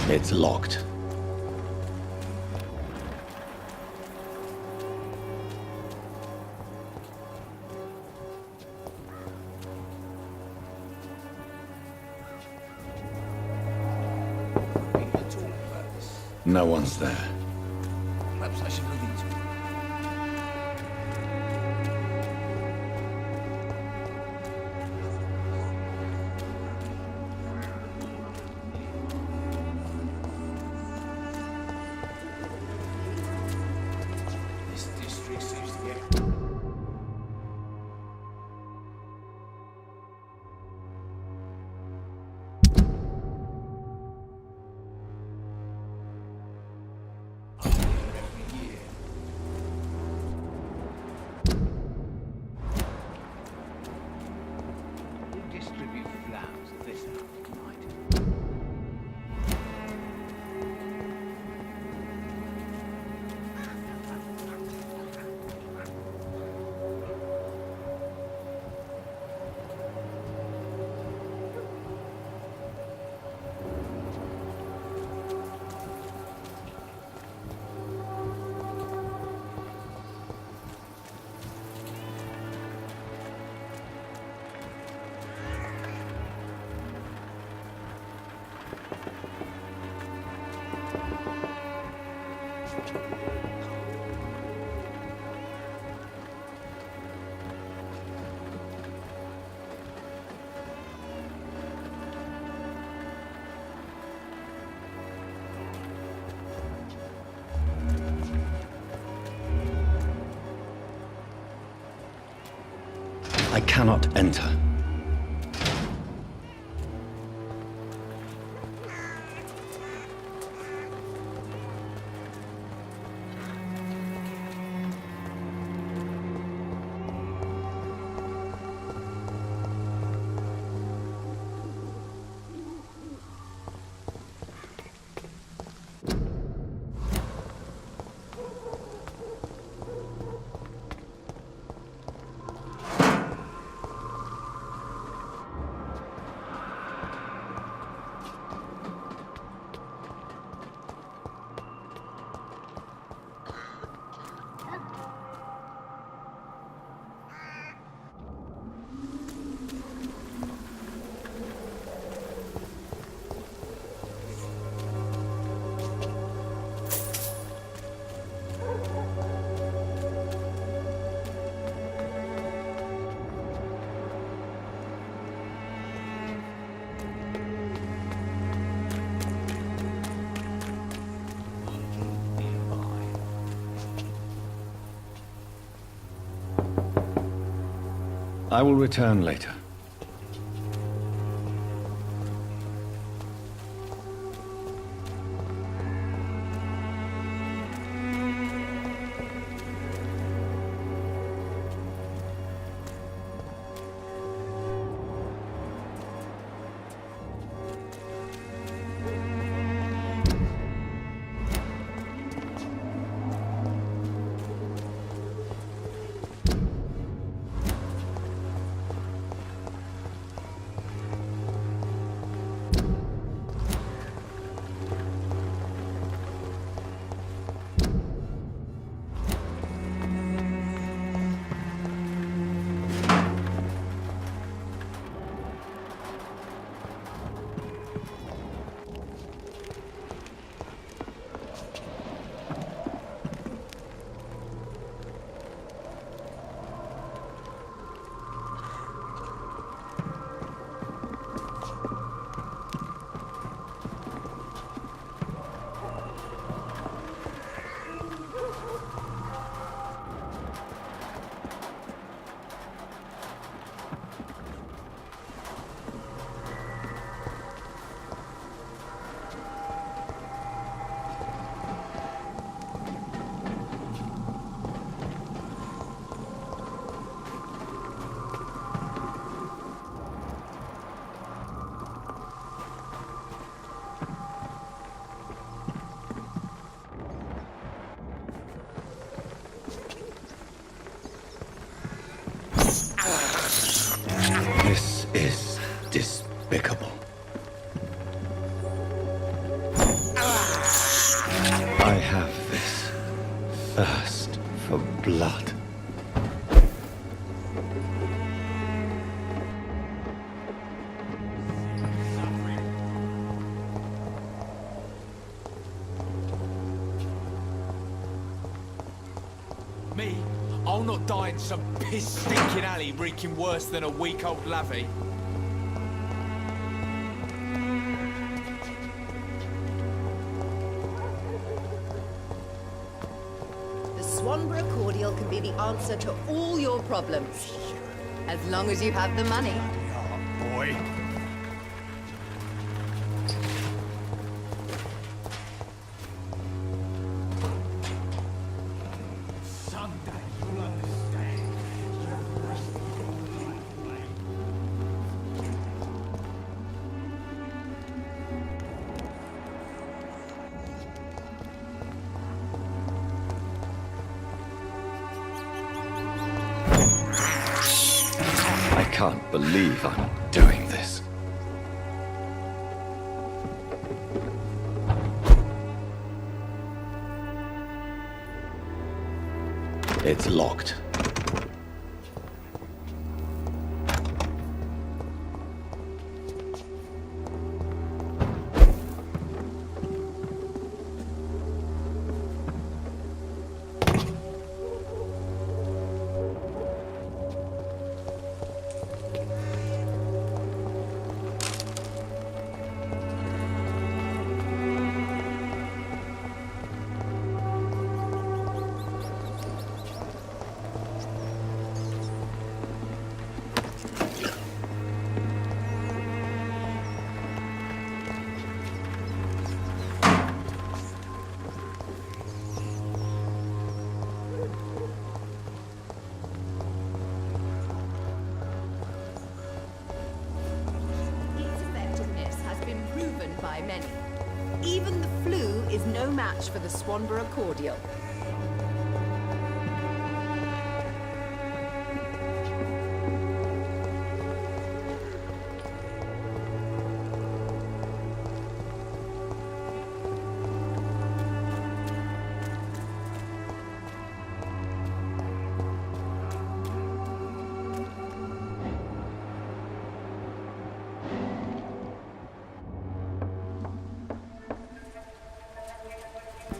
It's locked. No one's there. Perhaps I should look into it. This district seems to get... distribute flowers at this hour tonight. I cannot enter. I will return later. This is despicable. I have this thirst for blood. Me? I'll not die in some piss-stinking alley reeking worse than a week-old lavvy. The Swanborough cordial can be the answer to all your problems. As long as you have the money. Boy. I can't believe I'm doing this. It's locked. By many. Even the flu is no match for the Swanborough cordial.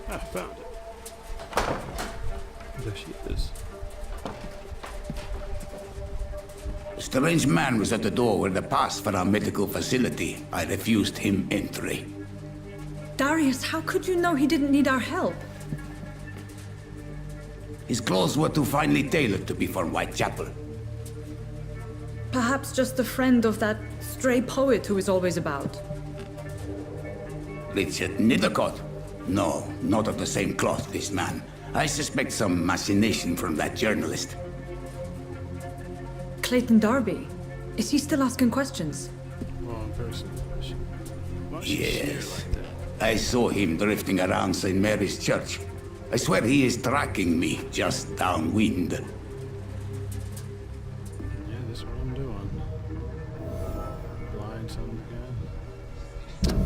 I found it. There she is. A strange man was at the door with a pass for our medical facility. I refused him entry. Darius, how could you know he didn't need our help? His clothes were too finely tailored to be from Whitechapel. Perhaps just a friend of that stray poet who is always about. Richard Nethercott? No, not of the same cloth, this man. I suspect some machination from that journalist. Clayton Darby. Is he still asking questions? Wrong person. Yes. I saw him drifting around St. Mary's Church. I swear he is tracking me just downwind. Yeah, that's what I'm doing. Blind something again.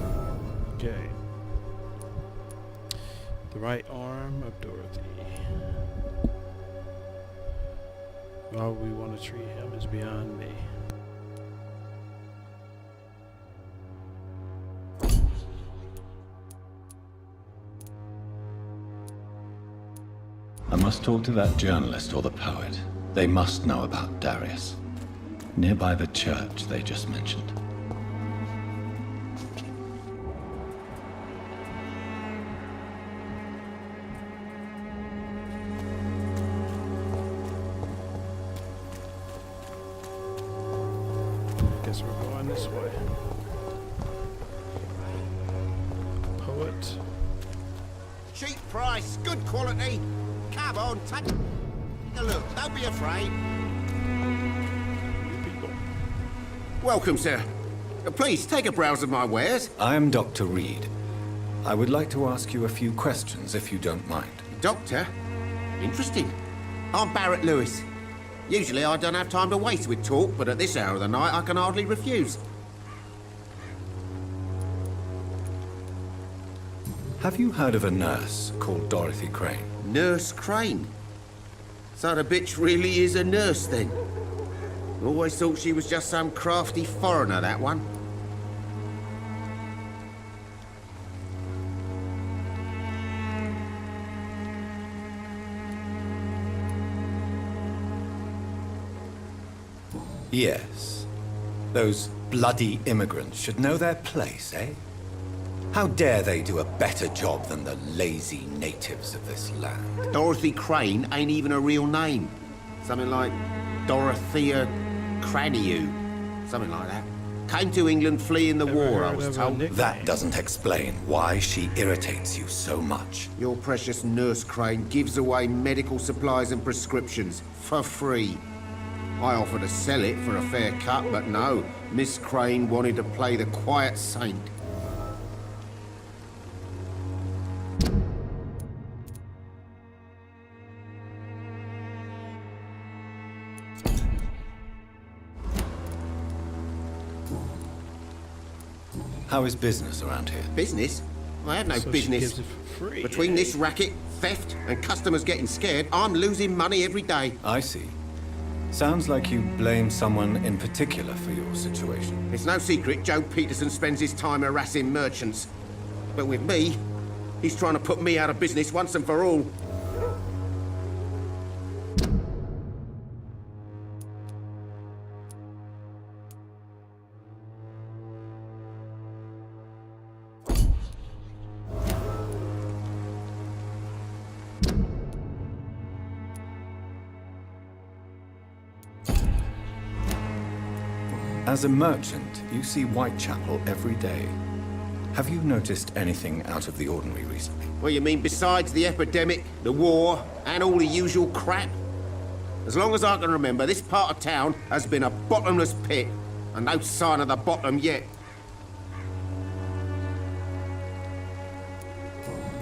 Okay. The right arm of Dorothy. Why we want to treat him is beyond me. I must talk to that journalist or the poet. They must know about Darius. Nearby the church they just mentioned. Guess we're going this way. Poet. Cheap price, good quality. Come on, take a look. Don't be afraid. Welcome, sir. Please, take a browse of my wares. I am Dr. Reed. I would like to ask you a few questions, if you don't mind. Doctor? Interesting. I'm Barrett Lewis. Usually I don't have time to waste with talk, but at this hour of the night I can hardly refuse. Have you heard of a nurse called Dorothy Crane? Nurse Crane? So the bitch really is a nurse, then? Always thought she was just some crafty foreigner, that one. Yes. Those bloody immigrants should know their place, eh? How dare they do a better job than the lazy natives of this land? Dorothy Crane ain't even a real name. Something like Dorothea Craniu. Something like that. Came to England fleeing the war, I was told. That doesn't explain why she irritates you so much. Your precious Nurse Crane gives away medical supplies and prescriptions for free. I offered to sell it for a fair cut, but no. Miss Crane wanted to play the quiet saint. How is business around here? Business? I have no So she business. gives it for free, Between eh? this racket, theft, and customers getting scared, I'm losing money every day. I see. Sounds like you blame someone in particular for your situation. It's no secret Joe Peterson spends his time harassing merchants. But with me, he's trying to put me out of business once and for all. As a merchant, you see Whitechapel every day. Have you noticed anything out of the ordinary recently? Well, you mean besides the epidemic, the war, and all the usual crap? As long as I can remember, this part of town has been a bottomless pit, and no sign of the bottom yet.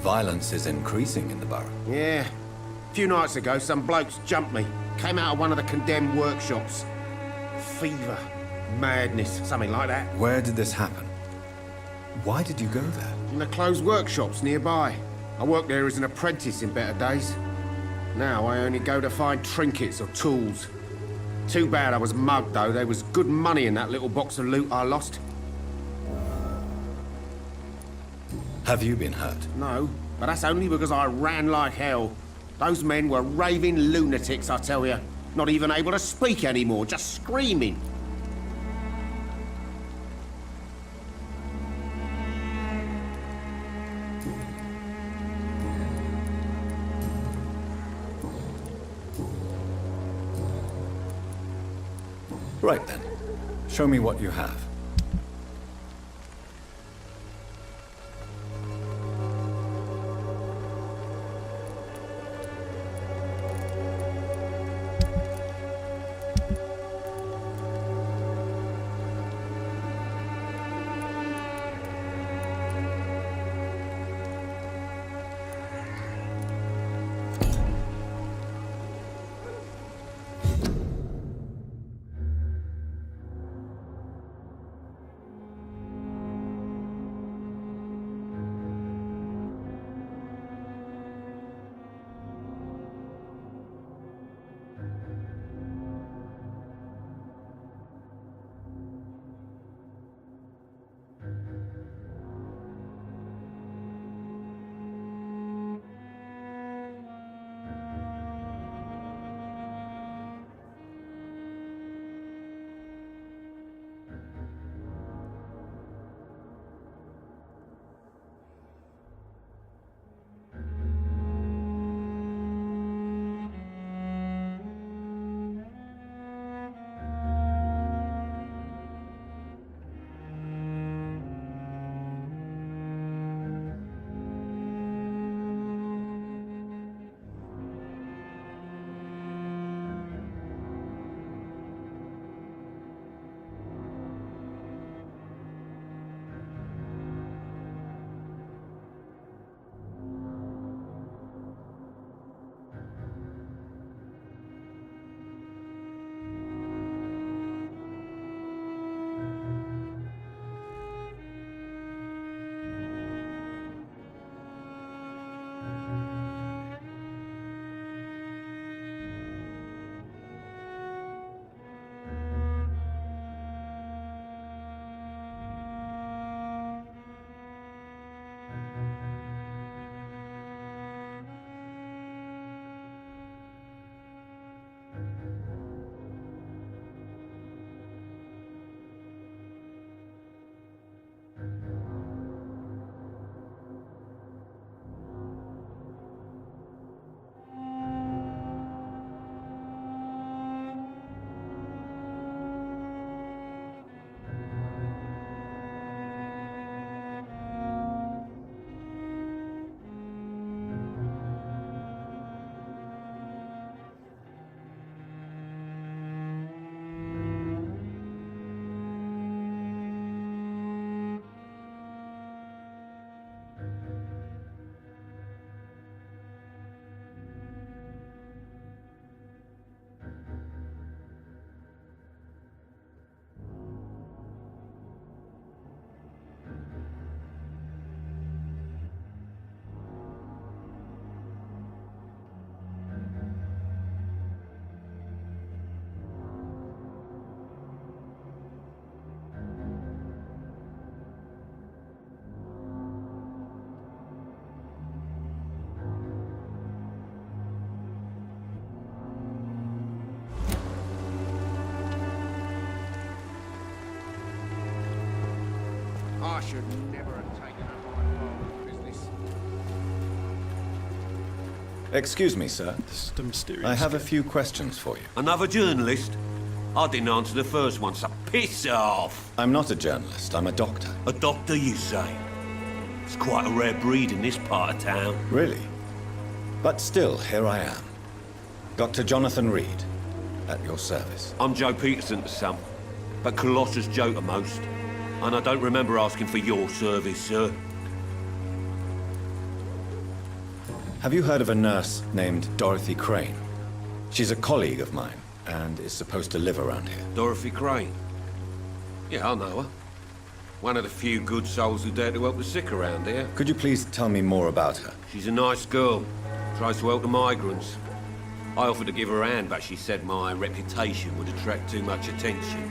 Violence is increasing in the borough. Yeah. A few nights ago, some blokes jumped me. Came out of one of the condemned workshops. Fever. Madness. Something like that. Where did this happen? Why did you go there? In the closed workshops nearby. I worked there as an apprentice in better days. Now I only go to find trinkets or tools. Too bad I was mugged, though. There was good money in that little box of loot I lost. Have you been hurt? No, but that's only because I ran like hell. Those men were raving lunatics, I tell you. Not even able to speak anymore, just screaming. Right then. Show me what you have. I should never have taken up my father's business. Excuse me, sir. This is the mysterious I have a guy. few questions for you. Another journalist? I didn't answer the first one, so piss off! I'm not a journalist, I'm a doctor. A doctor, you say? It's quite a rare breed in this part of town. Really? But still, here I am. Dr. Jonathan Reed, at your service. I'm Joe Peterson to some, but Colossus Joe to most. And I don't remember asking for your service, sir. Have you heard of a nurse named Dorothy Crane? She's a colleague of mine, and is supposed to live around here. Dorothy Crane? Yeah, I know her. One of the few good souls who dare to help the sick around here. Could you please tell me more about her? She's a nice girl. Tries to help the migrants. I offered to give her a hand, but she said my reputation would attract too much attention.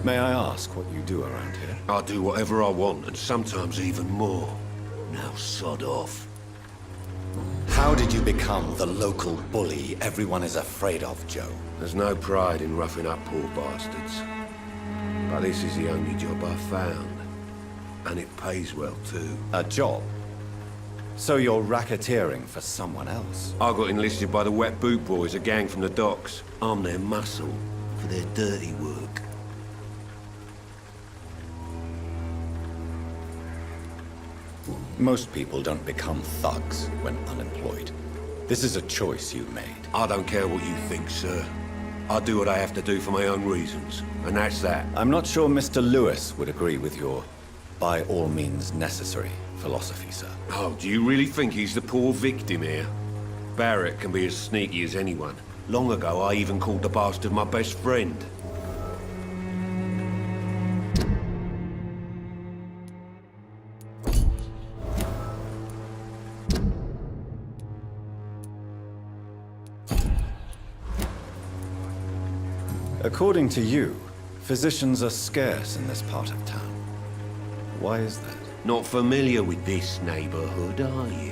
May I ask what you do around here? I do whatever I want, and sometimes even more. Now sod off. How did you become the local bully everyone is afraid of, Joe? There's no pride in roughing up poor bastards. But this is the only job I've found. And it pays well, too. A job? So you're racketeering for someone else? I got enlisted by the Wet Boot Boys, a gang from the docks. I'm their muscle for their dirty work. Most people don't become thugs when unemployed. This is a choice you made. I don't care what you think, sir. I do what I have to do for my own reasons, and that's that. I'm not sure Mr. Lewis would agree with your by all means necessary philosophy, sir. Oh, do you really think he's the poor victim here? Barrett can be as sneaky as anyone. Long ago, I even called the bastard my best friend. According to you, physicians are scarce in this part of town. Why is that? Not familiar with this neighborhood, are you?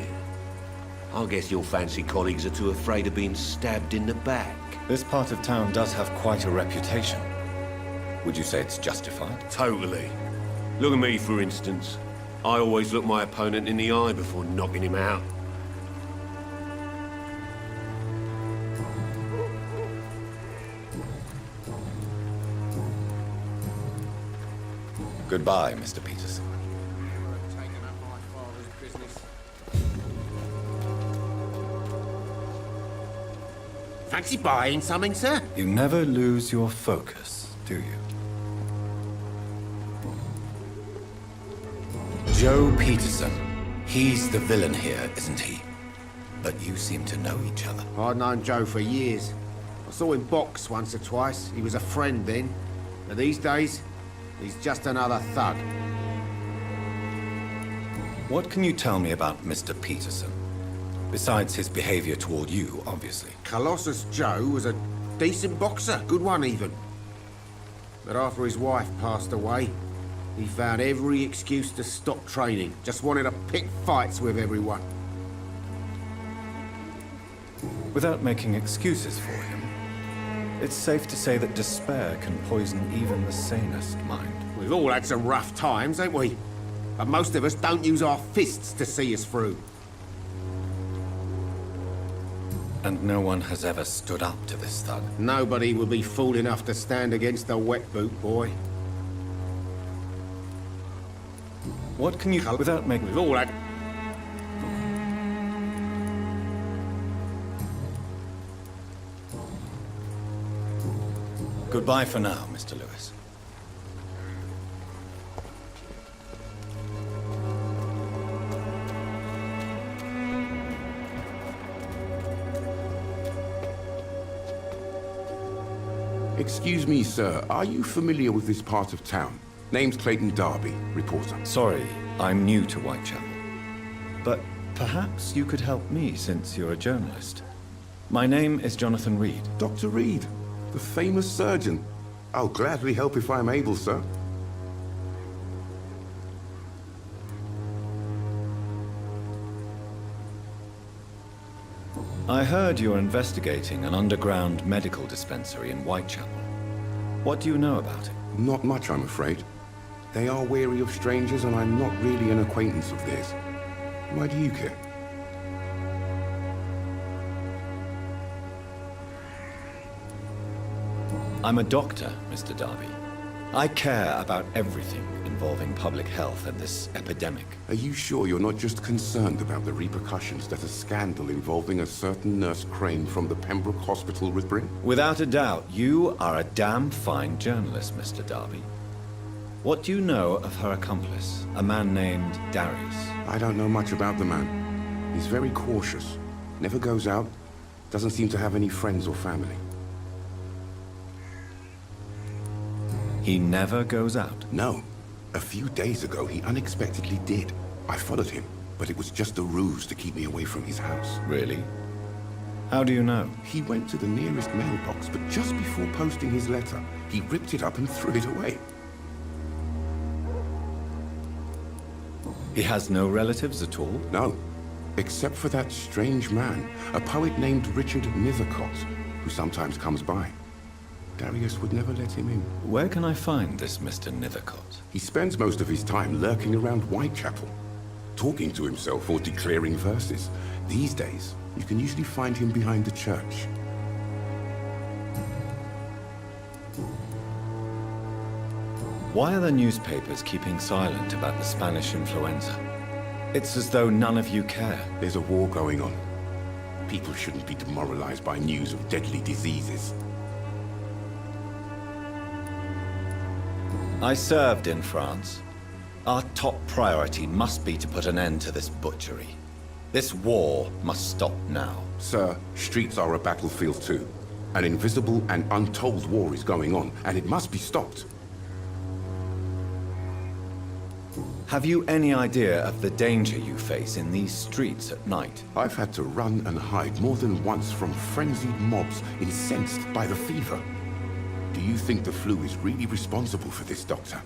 I guess your fancy colleagues are too afraid of being stabbed in the back. This part of town does have quite a reputation. Would you say it's justified? Totally. Look at me, for instance. I always look my opponent in the eye before knocking him out. Goodbye, Mr. Peterson. Fancy buying something, sir? You never lose your focus, do you? Joe Peterson. He's the villain here, isn't he? But you seem to know each other. I'd known Joe for years. I saw him box once or twice. He was a friend then. But these days, he's just another thug. What can you tell me about Mr. Peterson? Besides his behavior toward you, obviously. Colossus Joe was a decent boxer, good one even. But after his wife passed away, he found every excuse to stop training. Just wanted to pick fights with everyone. Without making excuses for him, it's safe to say that despair can poison even the sanest mind. We've all had some rough times, ain't we? But most of us don't use our fists to see us through. And no one has ever stood up to this thug. Nobody would be fool enough to stand against a wet boot boy. What can you... without making... We've all had... Goodbye for now, Mr. Lewis. Excuse me, sir. Are you familiar with this part of town? Name's Clayton Darby, reporter. Sorry, I'm new to Whitechapel. But perhaps you could help me since you're a journalist. My name is Jonathan Reed. Dr. Reed, the famous surgeon. I'll gladly help if I'm able, sir. I heard you're investigating an underground medical dispensary in Whitechapel. What do you know about it? Not much, I'm afraid. They are wary of strangers, and I'm not really an acquaintance of theirs. Why do you care? I'm a doctor, Mr. Darby. I care about everything involving public health and this epidemic. Are you sure you're not just concerned about the repercussions that a scandal involving a certain Nurse Crane from the Pembroke Hospital would bring? Without a doubt, you are a damn fine journalist, Mr. Darby. What do you know of her accomplice, a man named Darius? I don't know much about the man. He's very cautious. Never goes out. Doesn't seem to have any friends or family. He never goes out? No. A few days ago, he unexpectedly did. I followed him, but it was just a ruse to keep me away from his house. Really? How do you know? He went to the nearest mailbox, but just before posting his letter, he ripped it up and threw it away. He has no relatives at all? No. Except for that strange man, a poet named Richard Nethercott, who sometimes comes by. Darius would never let him in. Where can I find this Mr. Nethercott? He spends most of his time lurking around Whitechapel. talking to himself or declaring verses. These days, you can usually find him behind the church. Why are the newspapers keeping silent about the Spanish influenza? It's as though none of you care. There's a war going on. People shouldn't be demoralized by news of deadly diseases. I served in France. Our top priority must be to put an end to this butchery. This war must stop now. Sir, streets are a battlefield too. An invisible and untold war is going on, and it must be stopped. Have you any idea of the danger you face in these streets at night? I've had to run and hide more than once from frenzied mobs incensed by the fever. Do you think the flu is really responsible for this, Doctor?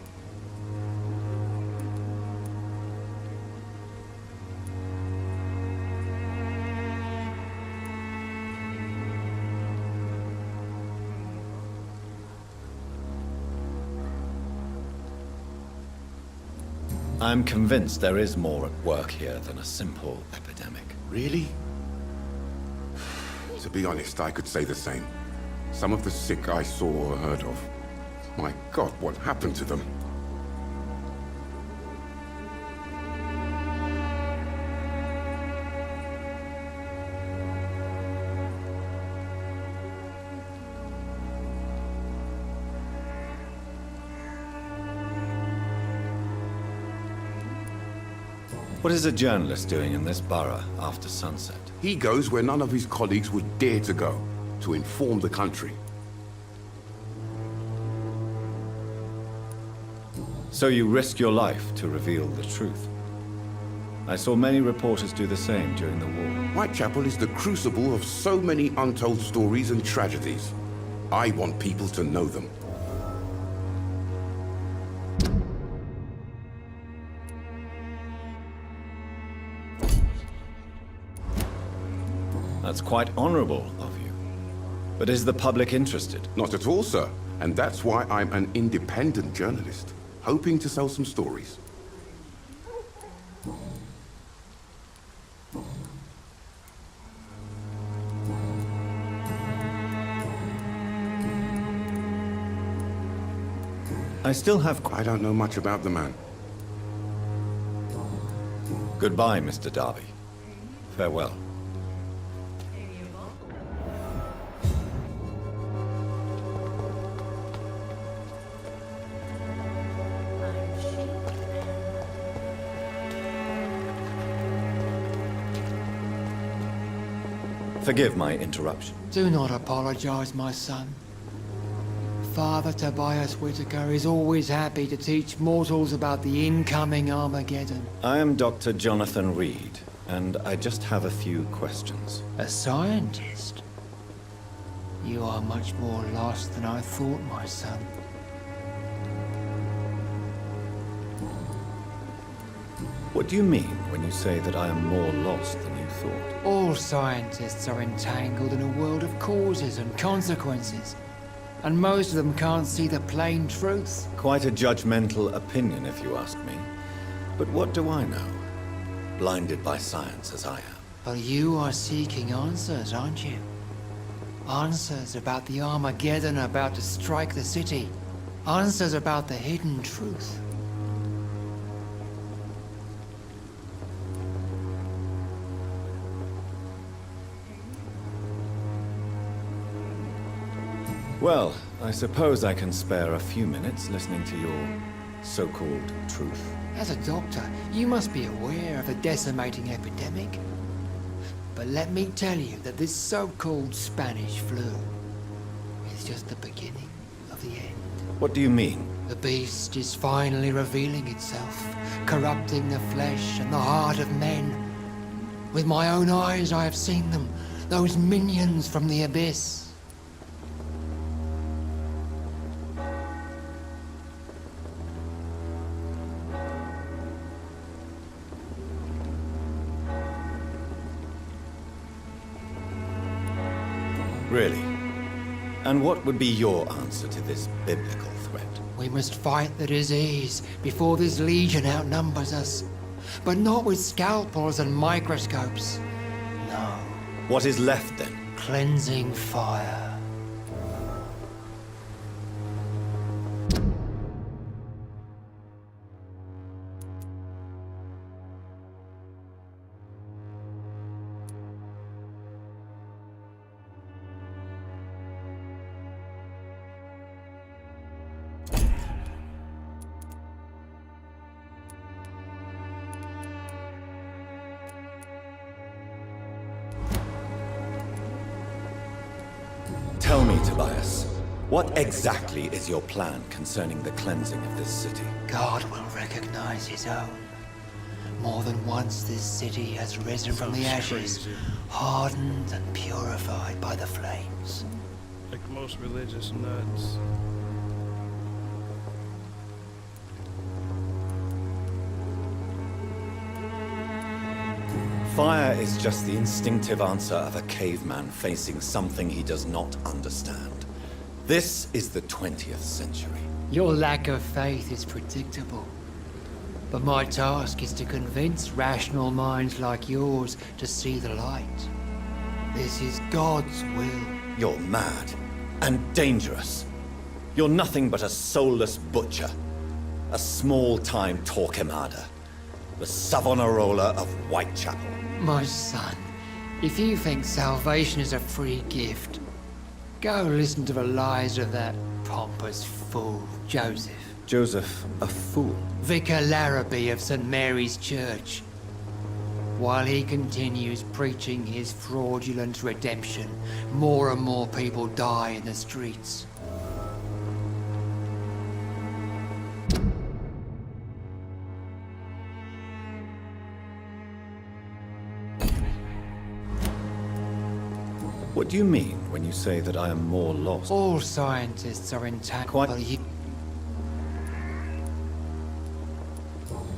I'm convinced there is more at work here than a simple epidemic. Really? To be honest, I could say the same. Some of the sick I saw or heard of. My God, what happened to them? What is a journalist doing in this borough after sunset? He goes where none of his colleagues would dare to go, to inform the country. So you risk your life to reveal the truth. I saw many reporters do the same during the war. Whitechapel is the crucible of so many untold stories and tragedies. I want people to know them. That's quite honorable of you. But is the public interested? Not at all, sir. And that's why I'm an independent journalist, hoping to sell some stories. I still have... I don't know much about the man. Goodbye, Mr. Darby. Farewell. Forgive my interruption. Do not apologize, my son. Father Tobias Whitaker is always happy to teach mortals about the incoming Armageddon. I am Dr. Jonathan Reed, and I just have a few questions. A scientist? You are much more lost than I thought, my son. What do you mean when you say that I am more lost than you thought? All scientists are entangled in a world of causes and consequences. And most of them can't see the plain truth. Quite a judgmental opinion, if you ask me. But what do I know? Blinded by science as I am. But you are seeking answers, aren't you? Answers about the Armageddon about to strike the city. Answers about the hidden truth. Well, I suppose I can spare a few minutes listening to your so-called truth. As a doctor, you must be aware of the decimating epidemic. But let me tell you that this so-called Spanish flu is just the beginning of the end. What do you mean? The beast is finally revealing itself, corrupting the flesh and the heart of men. With my own eyes I have seen them, those minions from the abyss. Really? And what would be your answer to this biblical threat? We must fight the disease before this legion outnumbers us. but not with scalpels and microscopes. No. What is left then? Cleansing fire. Tell me, Tobias, what exactly is your plan concerning the cleansing of this city? God will recognize his own. More than once this city has risen from the ashes, hardened and purified by the flames. Like most religious nuts. Fire is just the instinctive answer of a caveman facing something he does not understand. This is the 20th century. Your lack of faith is predictable. But my task is to convince rational minds like yours to see the light. This is God's will. You're mad and dangerous. You're nothing but a soulless butcher. A small-time Torquemada. The Savonarola of Whitechapel. My son, if you think salvation is a free gift, go listen to the lies of that pompous fool, Joseph. Joseph, a fool? Vicar Larrabee of St. Mary's Church. While he continues preaching his fraudulent redemption, more and more people die in the streets. What do you mean when you say that I am more lost? All scientists are intact. Quite.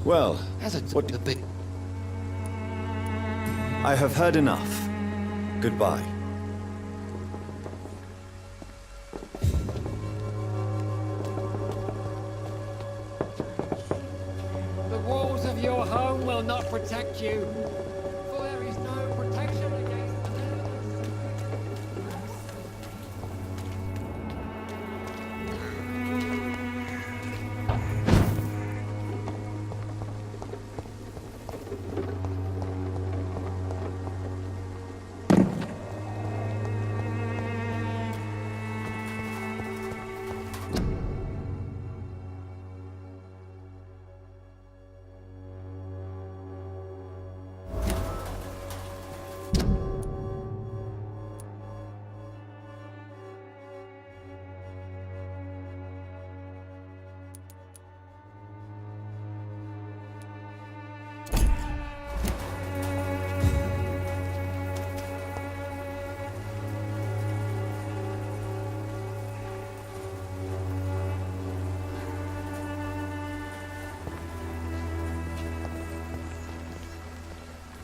Well, what do you... I have heard enough. Goodbye. The walls of your home will not protect you, for there is no protection against the enemies.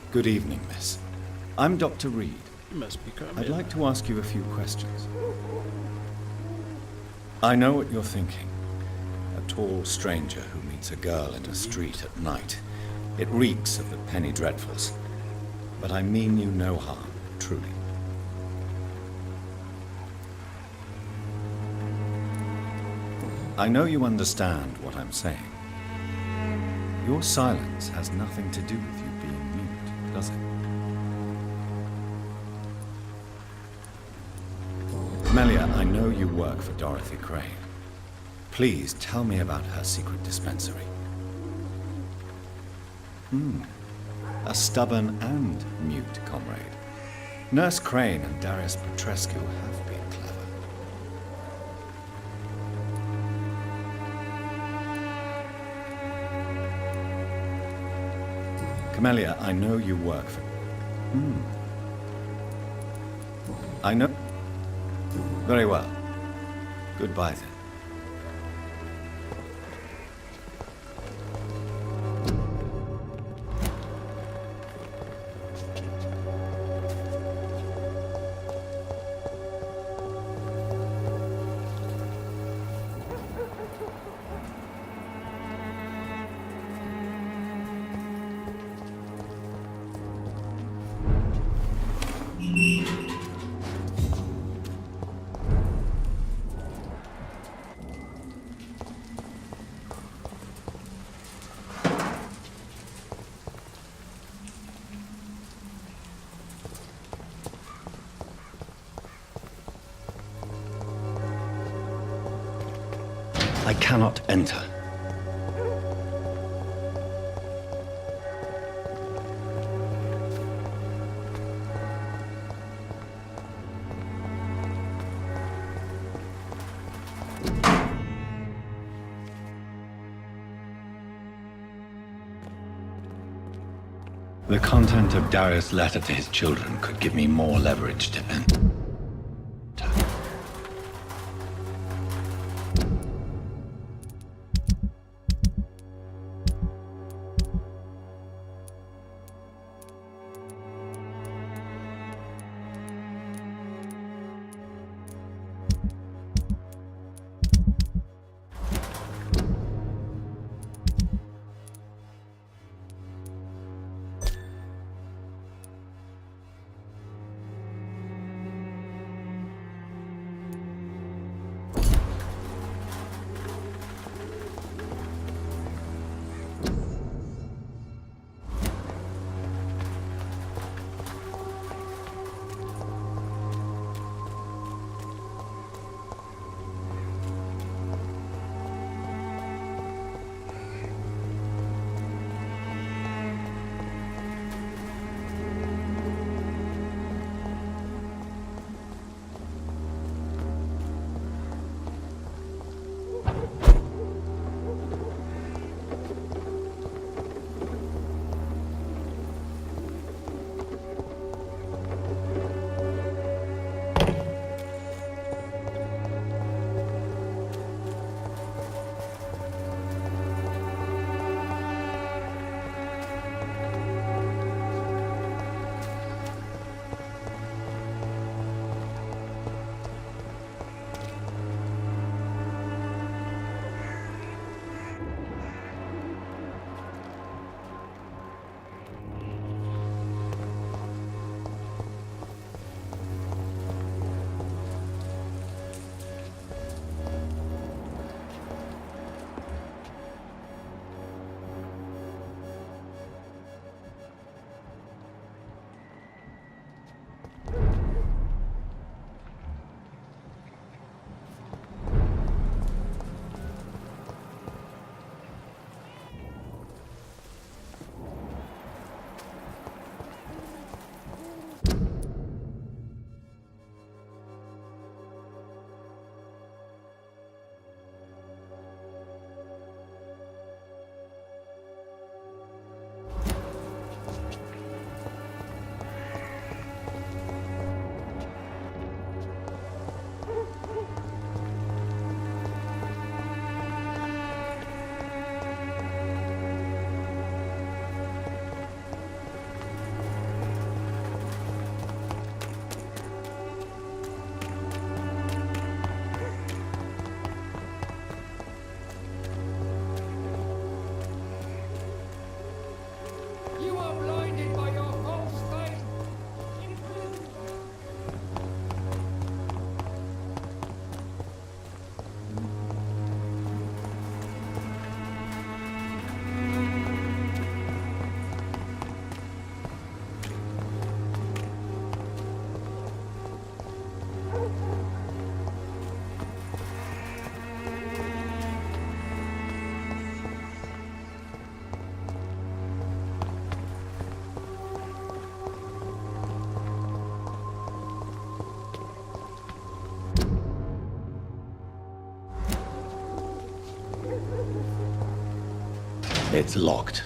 Good evening, miss. I'm Dr. Reed. You must be coming. I'd like to ask you a few questions. I know what you're thinking. A tall stranger who meets a girl in a street at night. It reeks of the penny dreadfuls. But I mean you no harm, truly. I know you understand what I'm saying. Your silence has nothing to do with you being mute, does it? Melia, I know you work for Dorothy Crane. Please tell me about her secret dispensary. A stubborn and mute comrade. Nurse Crane and Darius Petrescu have been clever. Camellia, I know you work for... I know... Very well. Goodbye, then. I cannot enter. The content of Darius' letter to his children could give me more leverage to enter. It's locked.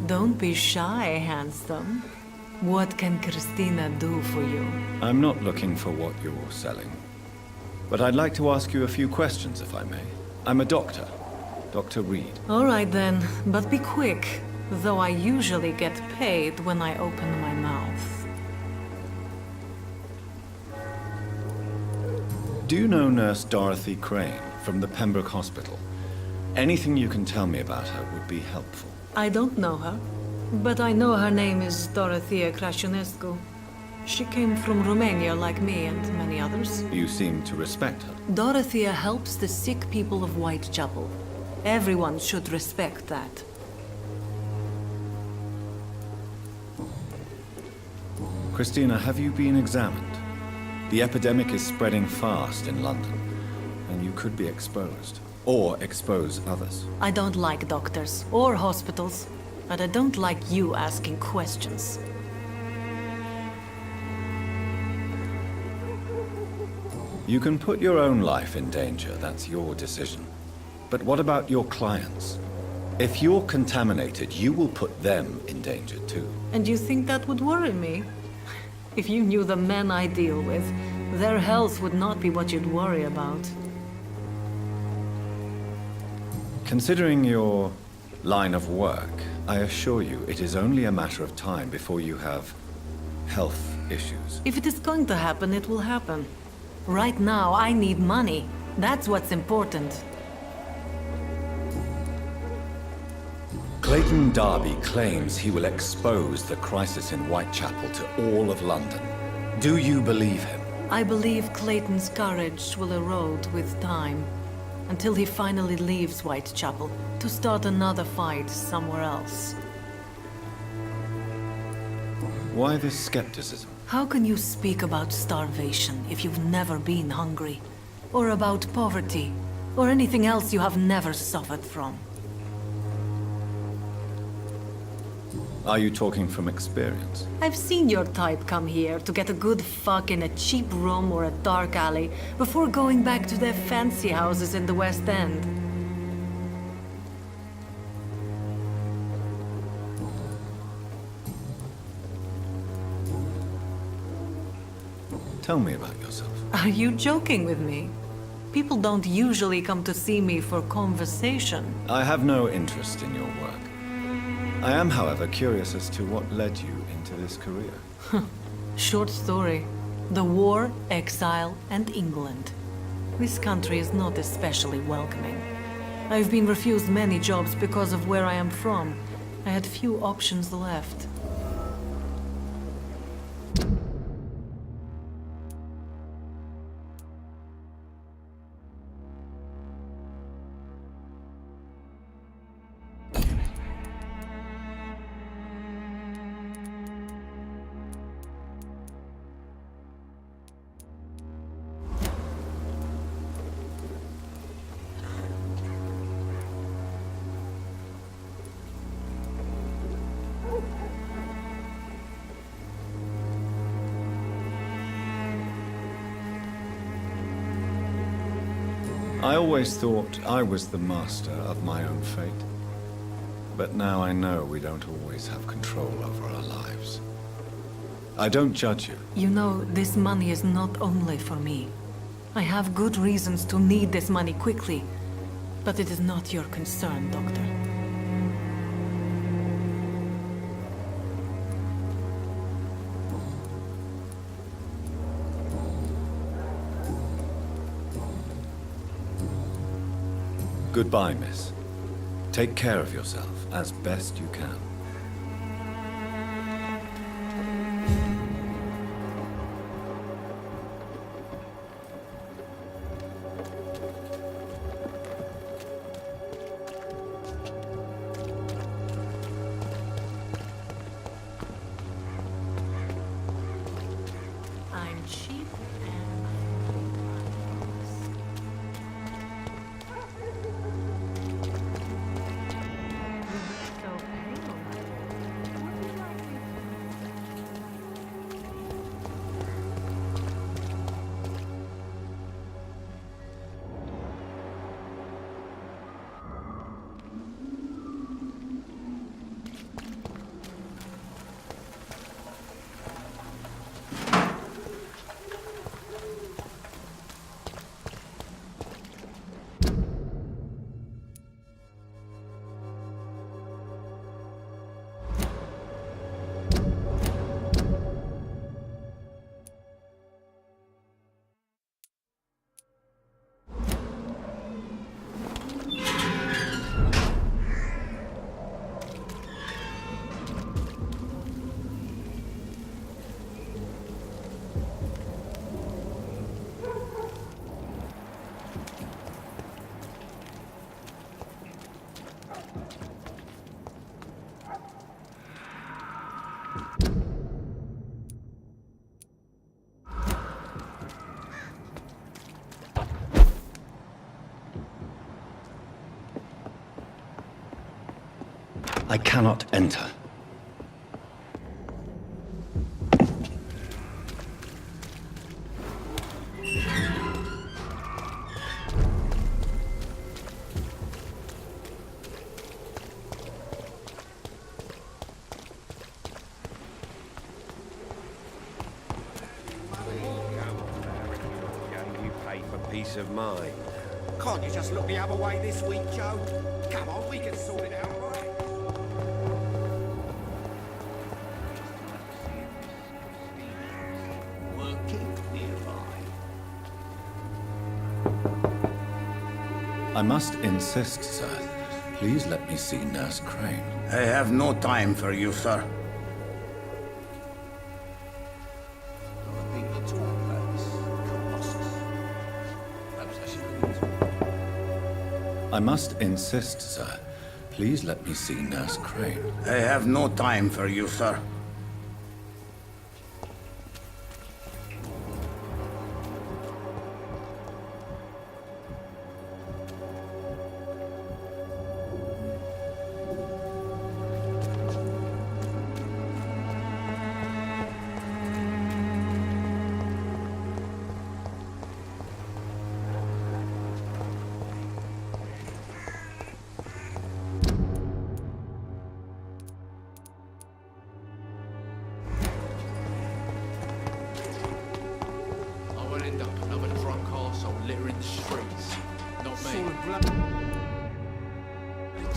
Don't be shy, handsome. What can Christina do for you? I'm not looking for what you're selling. But I'd like to ask you a few questions, if I may. I'm a doctor. Dr. Reed. All right then, but be quick. Though I usually get paid when I open my mouth. Do you know Nurse Dorothy Crane from the Pembroke Hospital? Anything you can tell me about her would be helpful. I don't know her, but I know her name is Dorothea Crăciunescu. She came from Romania like me and many others. You seem to respect her. Dorothea helps the sick people of Whitechapel. Everyone should respect that. Christina, have you been examined? The epidemic is spreading fast in London, and you could be exposed. Or expose others. I don't like doctors or hospitals, but I don't like you asking questions. You can put your own life in danger, that's your decision. But what about your clients? If you're contaminated, you will put them in danger too. And you think that would worry me? If you knew the men I deal with, their health would not be what you'd worry about. Considering your line of work, I assure you it is only a matter of time before you have health issues. If it is going to happen, it will happen. Right now, I need money. That's what's important. Clayton Darby claims he will expose the crisis in Whitechapel to all of London. Do you believe him? I believe Clayton's courage will erode with time, until he finally leaves Whitechapel to start another fight somewhere else. Why this skepticism? How can you speak about starvation if you've never been hungry? Or about poverty? Or anything else you have never suffered from? Are you talking from experience? I've seen your type come here to get a good fuck in a cheap room or a dark alley before going back to their fancy houses in the West End. Tell me about yourself. Are you joking with me? People don't usually come to see me for conversation. I have no interest in your work. I am, however, curious as to what led you into this career. Short story. The war, exile, and England. This country is not especially welcoming. I've been refused many jobs because of where I am from. I had few options left. I always thought I was the master of my own fate. But now I know we don't always have control over our lives. I don't judge you. You know, this money is not only for me. I have good reasons to need this money quickly. But it is not your concern, Doctor. Goodbye, miss. Take care of yourself as best you can. I'm cheap and... So pale. I cannot enter. Peace of mind. Can't you just look the other way this week, Joe? Come on, we can sort it out, right? Working nearby. I must insist, sir. Please let me see Nurse Crane. I have no time for you, sir. People talk about this Colossus. Perhaps I should read. I must insist, sir. Please let me see Nurse Crane. I have no time for you, sir. I will end up another drunk arsehole littering the streets. Not me.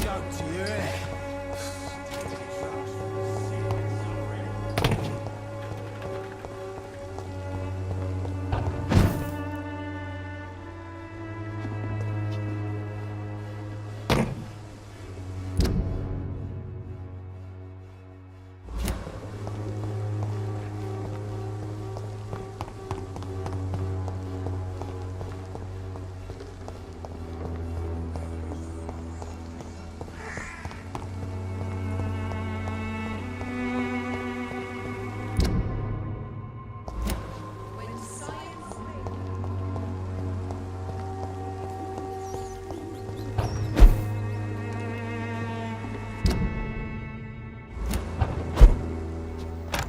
Joke to you, eh?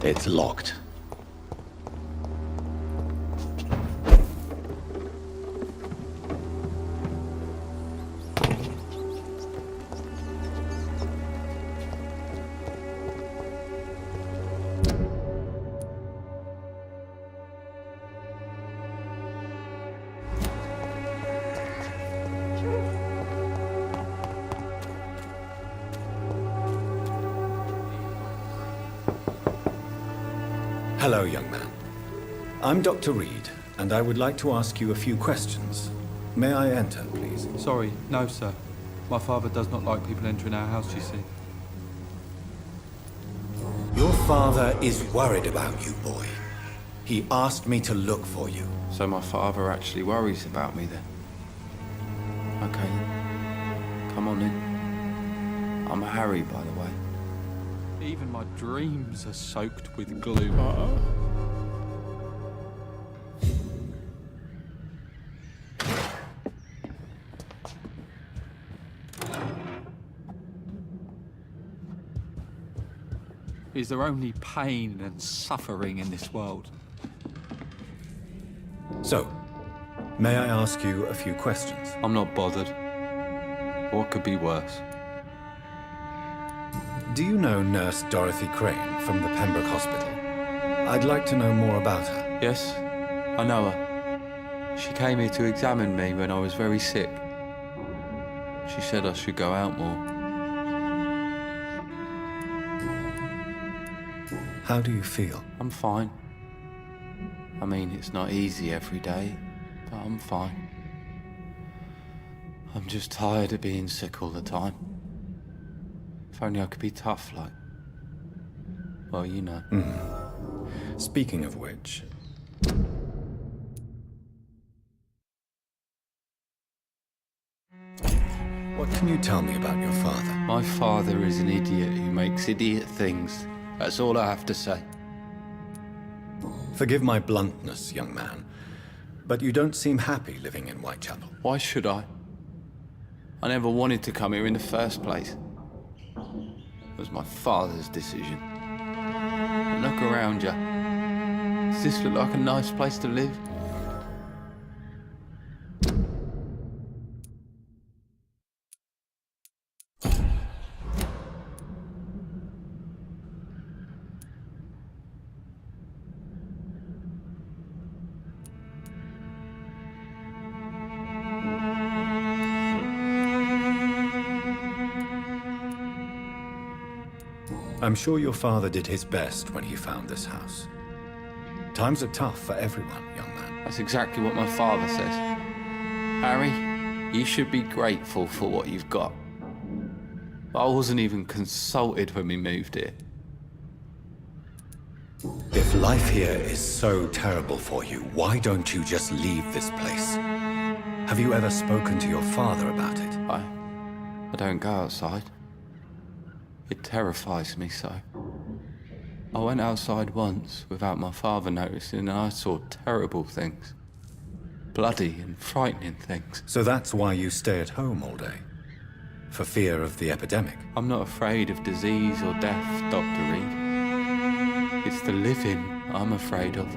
It's locked. Hello, young man. I'm Dr. Reed, and I would like to ask you a few questions. May I enter, please? Sorry, no, sir. My father does not like people entering our house, you see. Your father is worried about you, boy. He asked me to look for you. So my father actually worries about me then? Okay then. Come on in. I'm Harry, by the way. Even my dreams are soaked with glue. Is there only pain and suffering in this world? So, may I ask you a few questions? I'm not bothered. What could be worse? Do you know Nurse Dorothy Crane from the Pembroke Hospital? I'd like to know more about her. Yes, I know her. She came here to examine me when I was very sick. She said I should go out more. How do you feel? I'm fine. I mean, it's not easy every day, but I'm fine. I'm just tired of being sick all the time. If only I could be tough, like... well, you know. Speaking of which... what can you tell me about your father? My father is an idiot who makes idiot things. That's all I have to say. Forgive my bluntness, young man, but you don't seem happy living in Whitechapel. Why should I? I never wanted to come here in the first place. was my father's decision. But look around you. Does this look like a nice place to live? I'm sure your father did his best when he found this house. Times are tough for everyone, young man. That's exactly what my father says. Harry, you should be grateful for what you've got. I wasn't even consulted when we moved here. If life here is so terrible for you, why don't you just leave this place? Have you ever spoken to your father about it? I don't go outside. It terrifies me so. I went outside once without my father noticing and I saw terrible things. Bloody and frightening things. So that's why you stay at home all day? For fear of the epidemic? I'm not afraid of disease or death, Dr. Reed. It's the living I'm afraid of.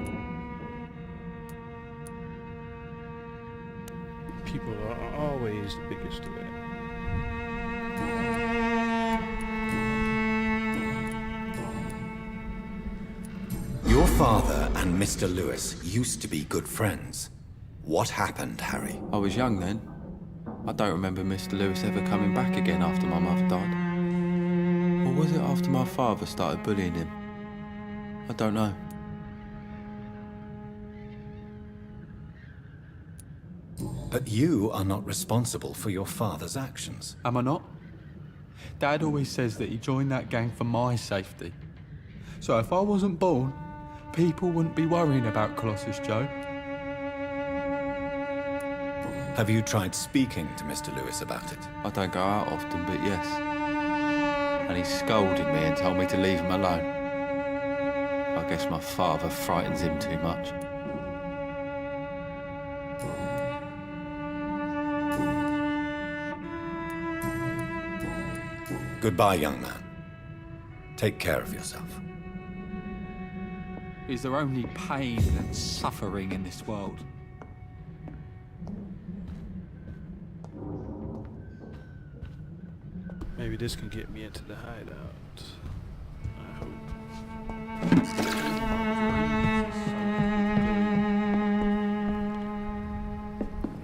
People are always the biggest threat. Your father and Mr. Lewis used to be good friends. What happened, Harry? I was young then. I don't remember Mr. Lewis ever coming back again after my mother died. Or was it after my father started bullying him? I don't know. But you are not responsible for your father's actions. Am I not? Dad always says that he joined that gang for my safety. So if I wasn't born, people wouldn't be worrying about Colossus Joe. Have you tried speaking to Mr. Lewis about it? I don't go out often, but yes. And he scolded me and told me to leave him alone. I guess my father frightens him too much. Goodbye, young man. Take care of yourself. Is there only pain and suffering in this world? Maybe this can get me into the hideout. I hope.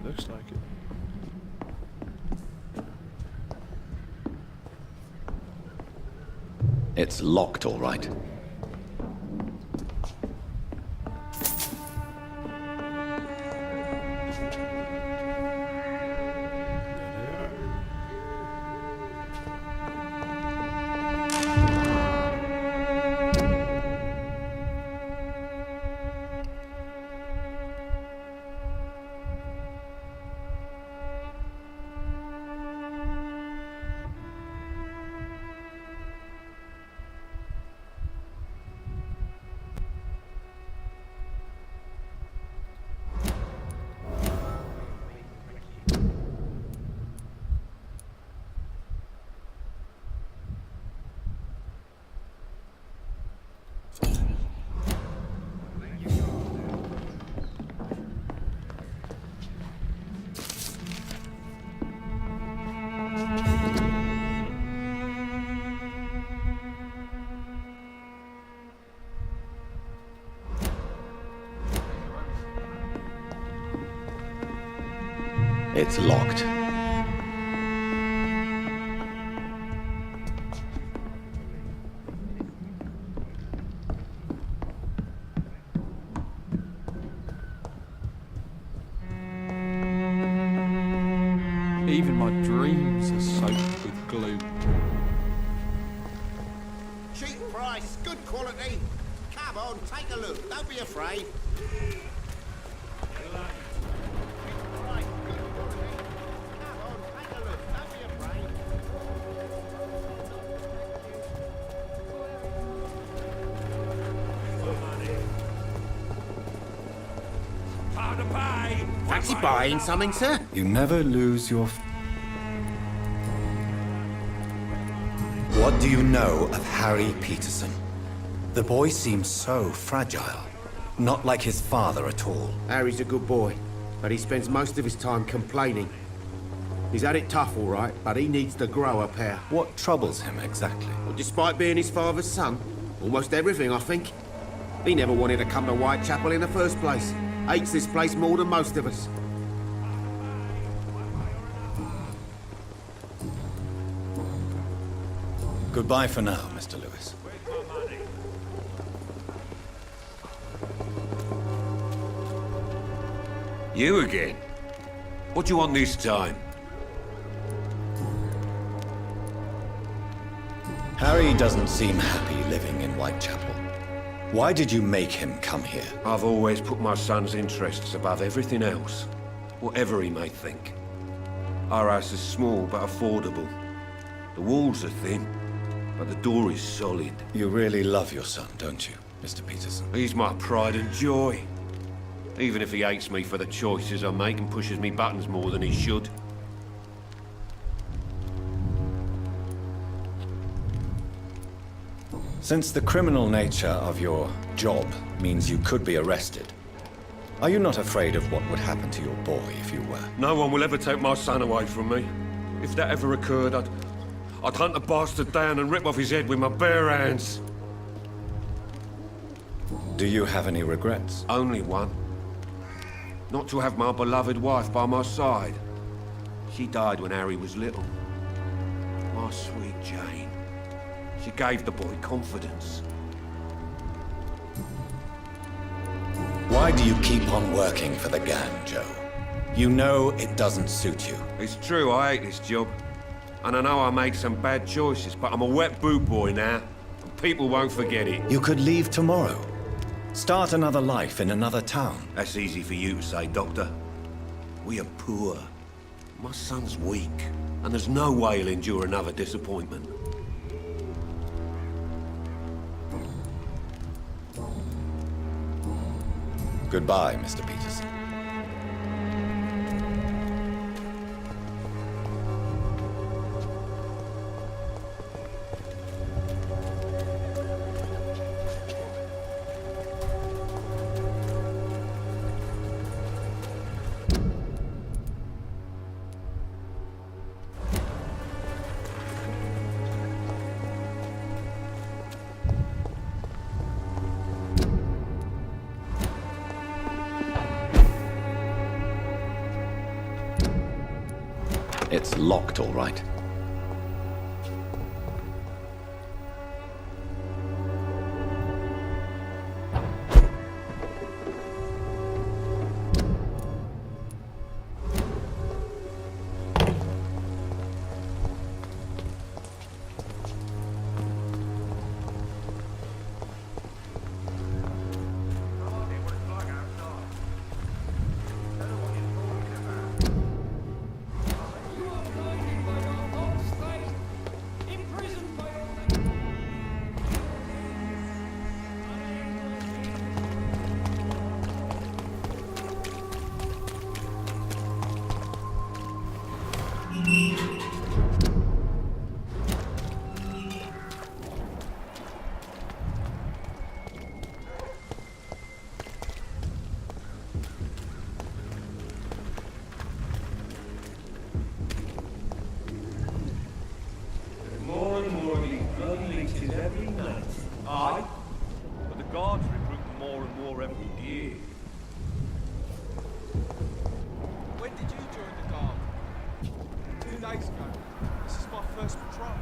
Looks like it. It's locked, all right. It's locked. Even my dreams are soaked with glue. Cheap price, good quality. Come on, take a look. Don't be afraid. Fancy buying something, sir? You never lose your... What What do you know of Harry Peterson? The boy seems so fragile. Not like his father at all. Harry's a good boy, but he spends most of his time complaining. He's had it tough, all right, but he needs to grow a pair. What troubles him exactly? Well, despite being his father's son, almost everything, I think. He never wanted to come to Whitechapel in the first place. Hates this place more than most of us. Goodbye for now, Mr. Lewis. You again? What do you want this time? Harry doesn't seem happy living in Whitechapel. Why did you make him come here? I've always put my son's interests above everything else, whatever he may think. Our house is small but affordable. The walls are thin, but the door is solid. You really love your son, don't you, Mr. Peterson? He's my pride and joy. Even if he hates me for the choices I make and pushes me buttons more than he should. Since the criminal nature of your job means you could be arrested, are you not afraid of what would happen to your boy if you were? No one will ever take my son away from me. If that ever occurred, I'd hunt the bastard down and rip off his head with my bare hands. Do you have any regrets? Only one. Not to have my beloved wife by my side. She died when Harry was little. My sweet Jane. She gave the boy confidence. Why do you keep on working for the gang, Joe? You know it doesn't suit you. It's true, I hate this job. And I know I made some bad choices, but I'm a wet boot boy now. And people won't forget it. You could leave tomorrow. Start another life in another town. That's easy for you to say, Doctor. We are poor. My son's weak. And there's no way he'll endure another disappointment. Goodbye, Mr. Peterson. It's locked, all right. More and more of these bloody leeches every night. Aye, but the guards recruit more and more every year. When did you join the guard? 2 days ago. This is my first patrol.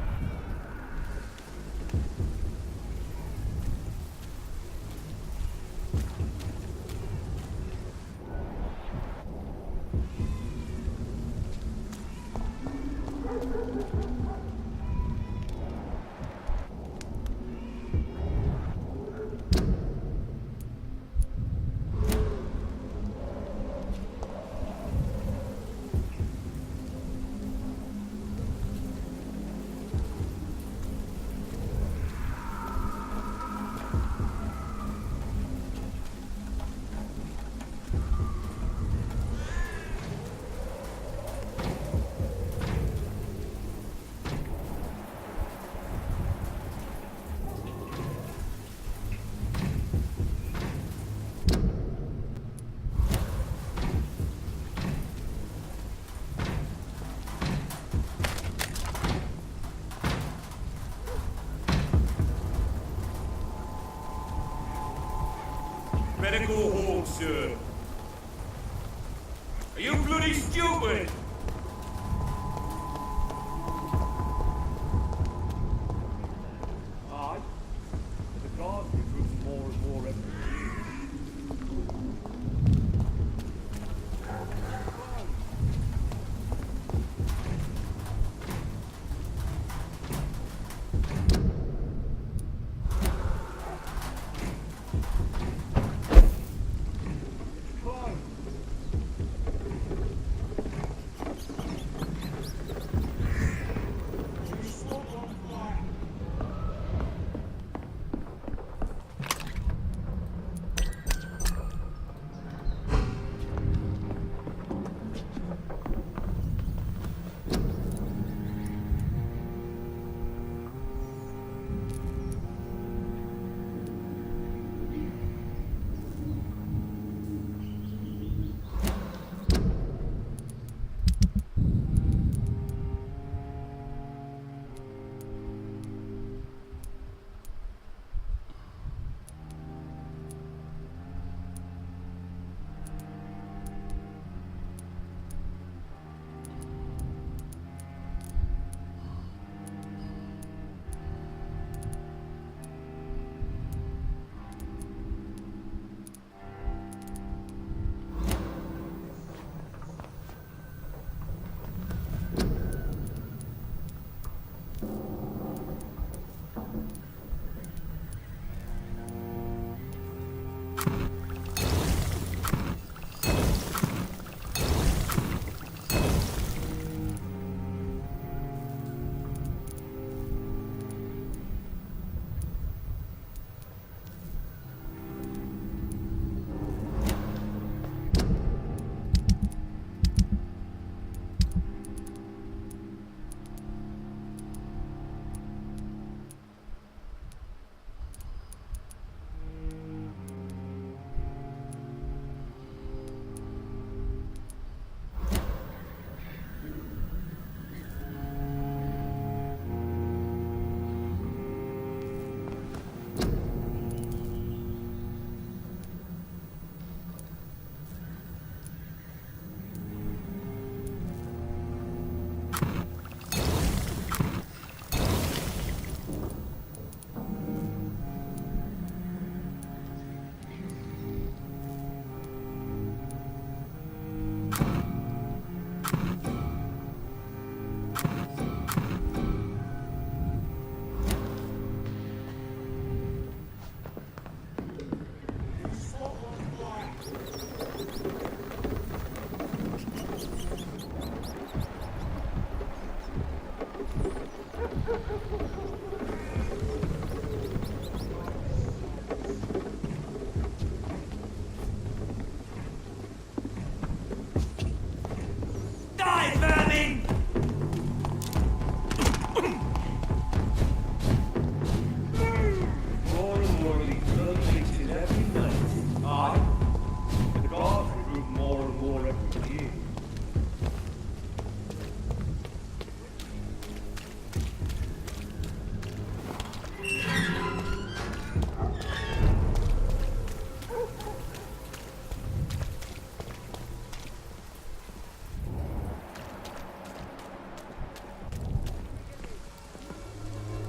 better go home, sir. Are you bloody stupid? Aye. But the guards recruit more and more every year.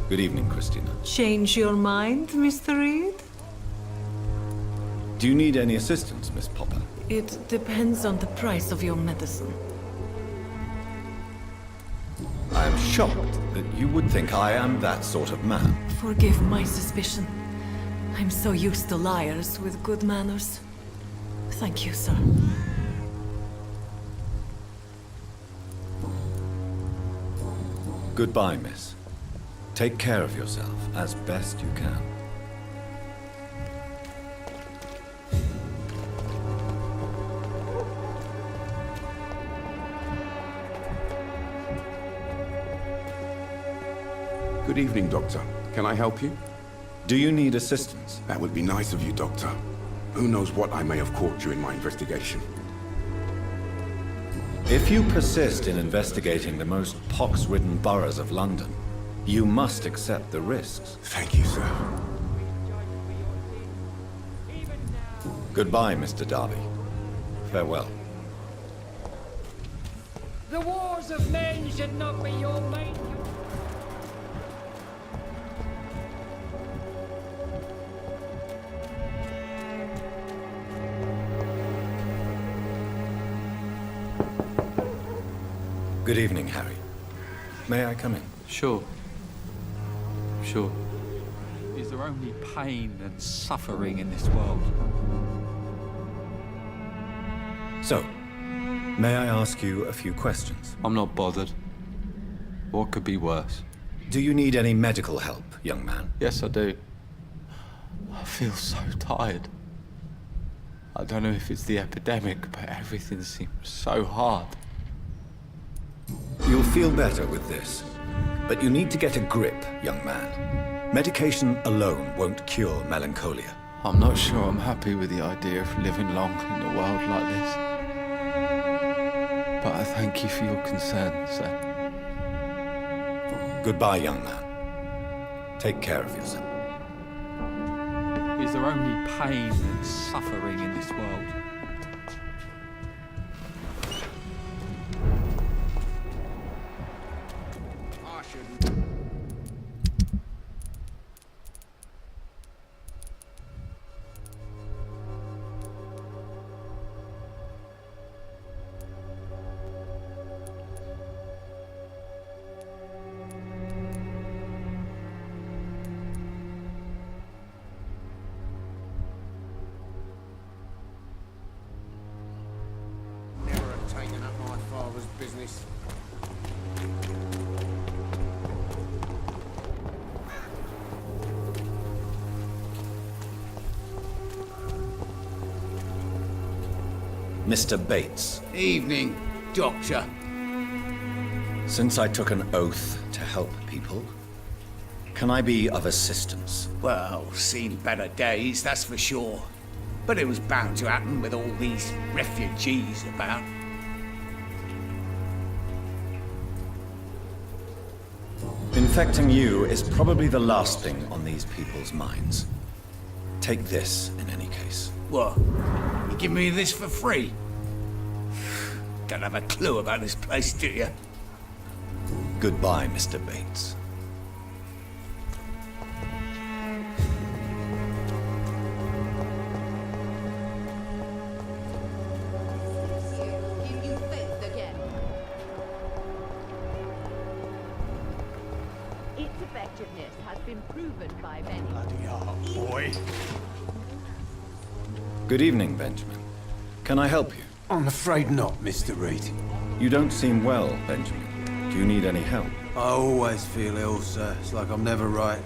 Good evening, Christina. Change your mind, Mr. Reed? Do you need any assistance, Miss Popper? It depends on the price of your medicine. I am shocked that you would think I am that sort of man. Forgive my suspicion. I'm so used to liars with good manners. Thank you, sir. Goodbye, miss. Take care of yourself as best you can. Good evening, Doctor. Can I help you? Do you need assistance? That would be nice of you, Doctor. Who knows what I may have caught during my investigation. If you persist in investigating the most pox-ridden boroughs of London, you must accept the risks. Thank you, sir. Goodbye, Mr. Darby. Farewell. The wars of men should not be your main... Good evening, Harry. May I come in? Sure. Sure. Is there only pain and suffering in this world? So, may I ask you a few questions? I'm not bothered. What could be worse? Do you need any medical help, young man? Yes, I do. I feel so tired. I don't know if it's the epidemic, but everything seems so hard. You'll feel better with this. But you need to get a grip, young man. Medication alone won't cure melancholia. I'm not sure I'm happy with the idea of living long in a world like this. But I thank you for your concern, sir. Goodbye, young man. Take care of yourself. Is there only pain and suffering in this world? Business. Mr. Bates. Evening, Doctor. Since I took an oath to help people, can I be of assistance? Well, seen better days, that's for sure. But it was bound to happen with all these refugees about. Infecting you is probably the last thing on these people's minds. Take this, in any case. What? You give me this for free? Don't have a clue about this place, do you? Goodbye, Mr. Bates. Give you faith again. Its effectiveness has been proven by many. Bloody hell, boy. Good evening, Benjamin. Can I help you? I'm afraid not, Mr. Reed. You don't seem well, Benjamin. Do you need any help? I always feel ill, sir. It's like I'm never right.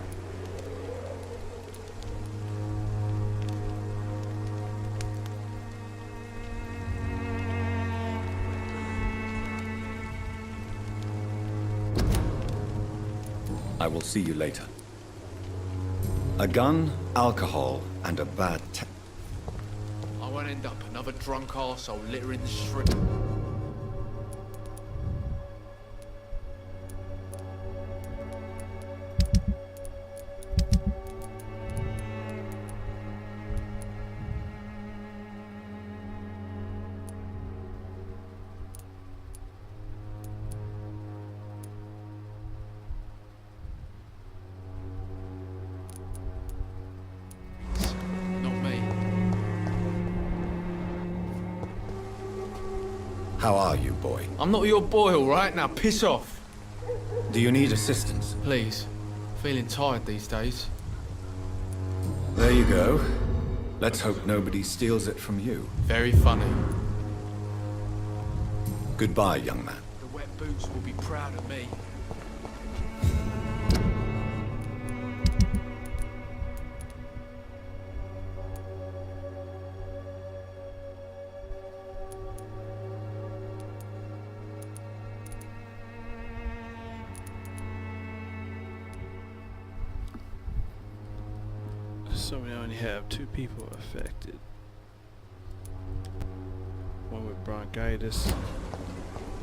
I will see you later. A gun, alcohol, and a bad I won't end up another drunk arsehole littering the street. How are you, boy? I'm not your boy, all right? Now piss off. Do you need assistance? Please. Feeling tired these days. There you go. Let's hope nobody steals it from you. Very funny. Goodbye, young man. The wet boots will be proud of me. So we only have 2 people affected. One with bronchitis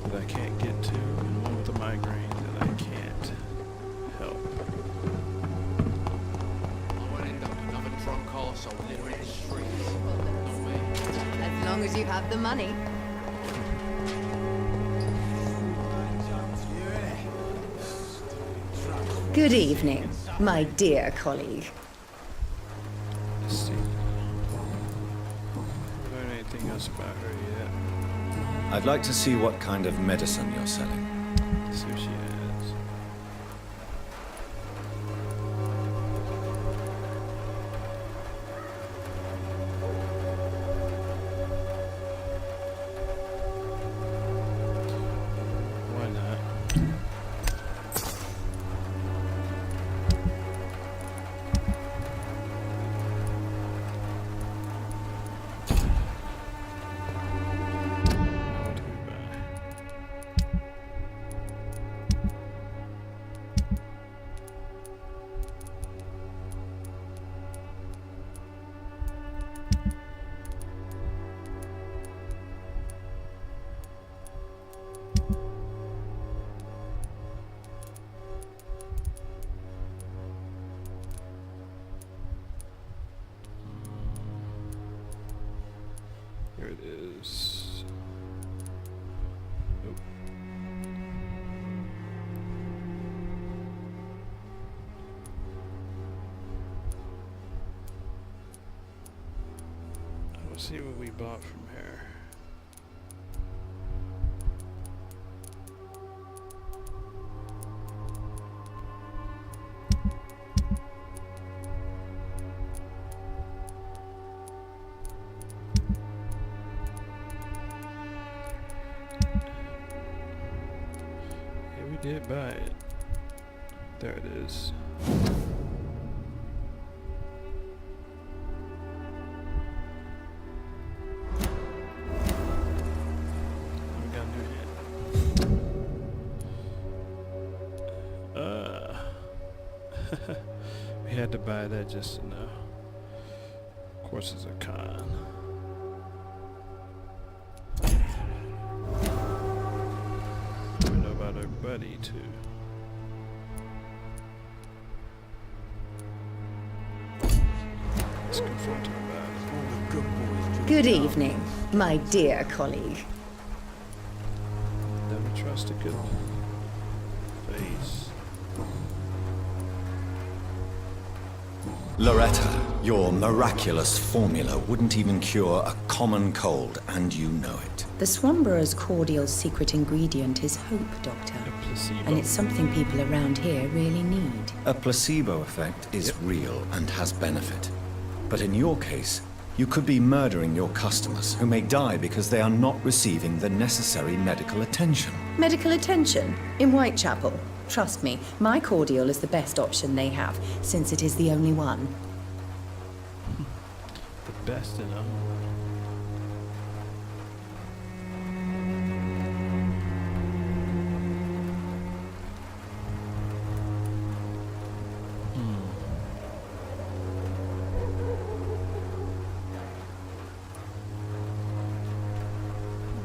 that I can't get to, and one with a migraine that I can't help. I won't end up another drunk arsehole littering the streets. have the money. Good evening, my dear colleague. Let's see. Learn anything else about her yet? I'd like to see what kind of medicine you're selling. Let's see what she has. Why not? Here it is. Nope. Let's see what we bought from her. We did buy it. There it is. We got a new hand. We had to buy that just to know. Of course, it's a con. We know about our buddy too. Let's confront her about it. All the good boys. Good evening, my dear colleague. Never trust a good face. Loretta, your miraculous formula wouldn't even cure a common cold, and you know it. The Swanborough's cordial secret ingredient is hope, Doctor. And it's something people around here really need. A placebo effect is real and has benefit. But in your case, you could be murdering your customers who may die because they are not receiving the necessary medical attention. Medical attention in Whitechapel. Trust me, my cordial is the best option they have, since it is the only one. The best, you know.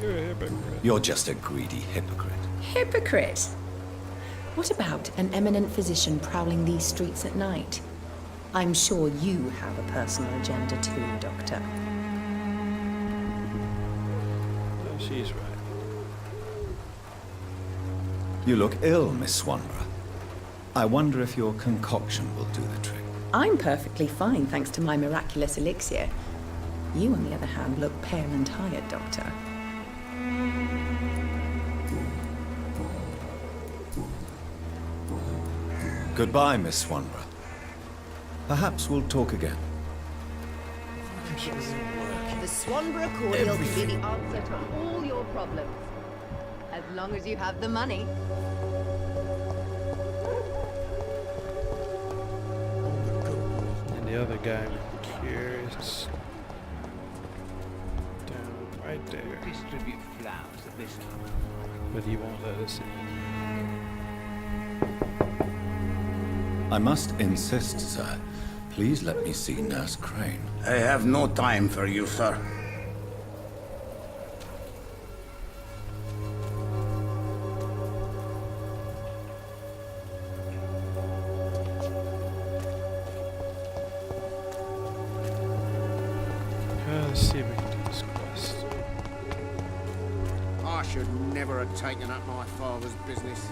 You're a hypocrite. You're just a greedy hypocrite. Hypocrite! What about an eminent physician prowling these streets at night? I'm sure you have a personal agenda too, Doctor. No, she's right. You look ill, Miss Swanborough. I wonder if your concoction will do the trick. I'm perfectly fine thanks to my miraculous elixir. You, on the other hand, look pale and tired, Doctor. Goodbye, Miss Swanborough. Perhaps we'll talk again. The Swanborough cordial can be the answer to all your problems. As long as you have the money. And the other guy, curious. Down right there. Distribute flowers at this time. But he won't let us in. I must insist, sir. Please let me see Nurse Crane. I have no time for you, sir. Let's see if we can do this quest. should never have taken up my father's business.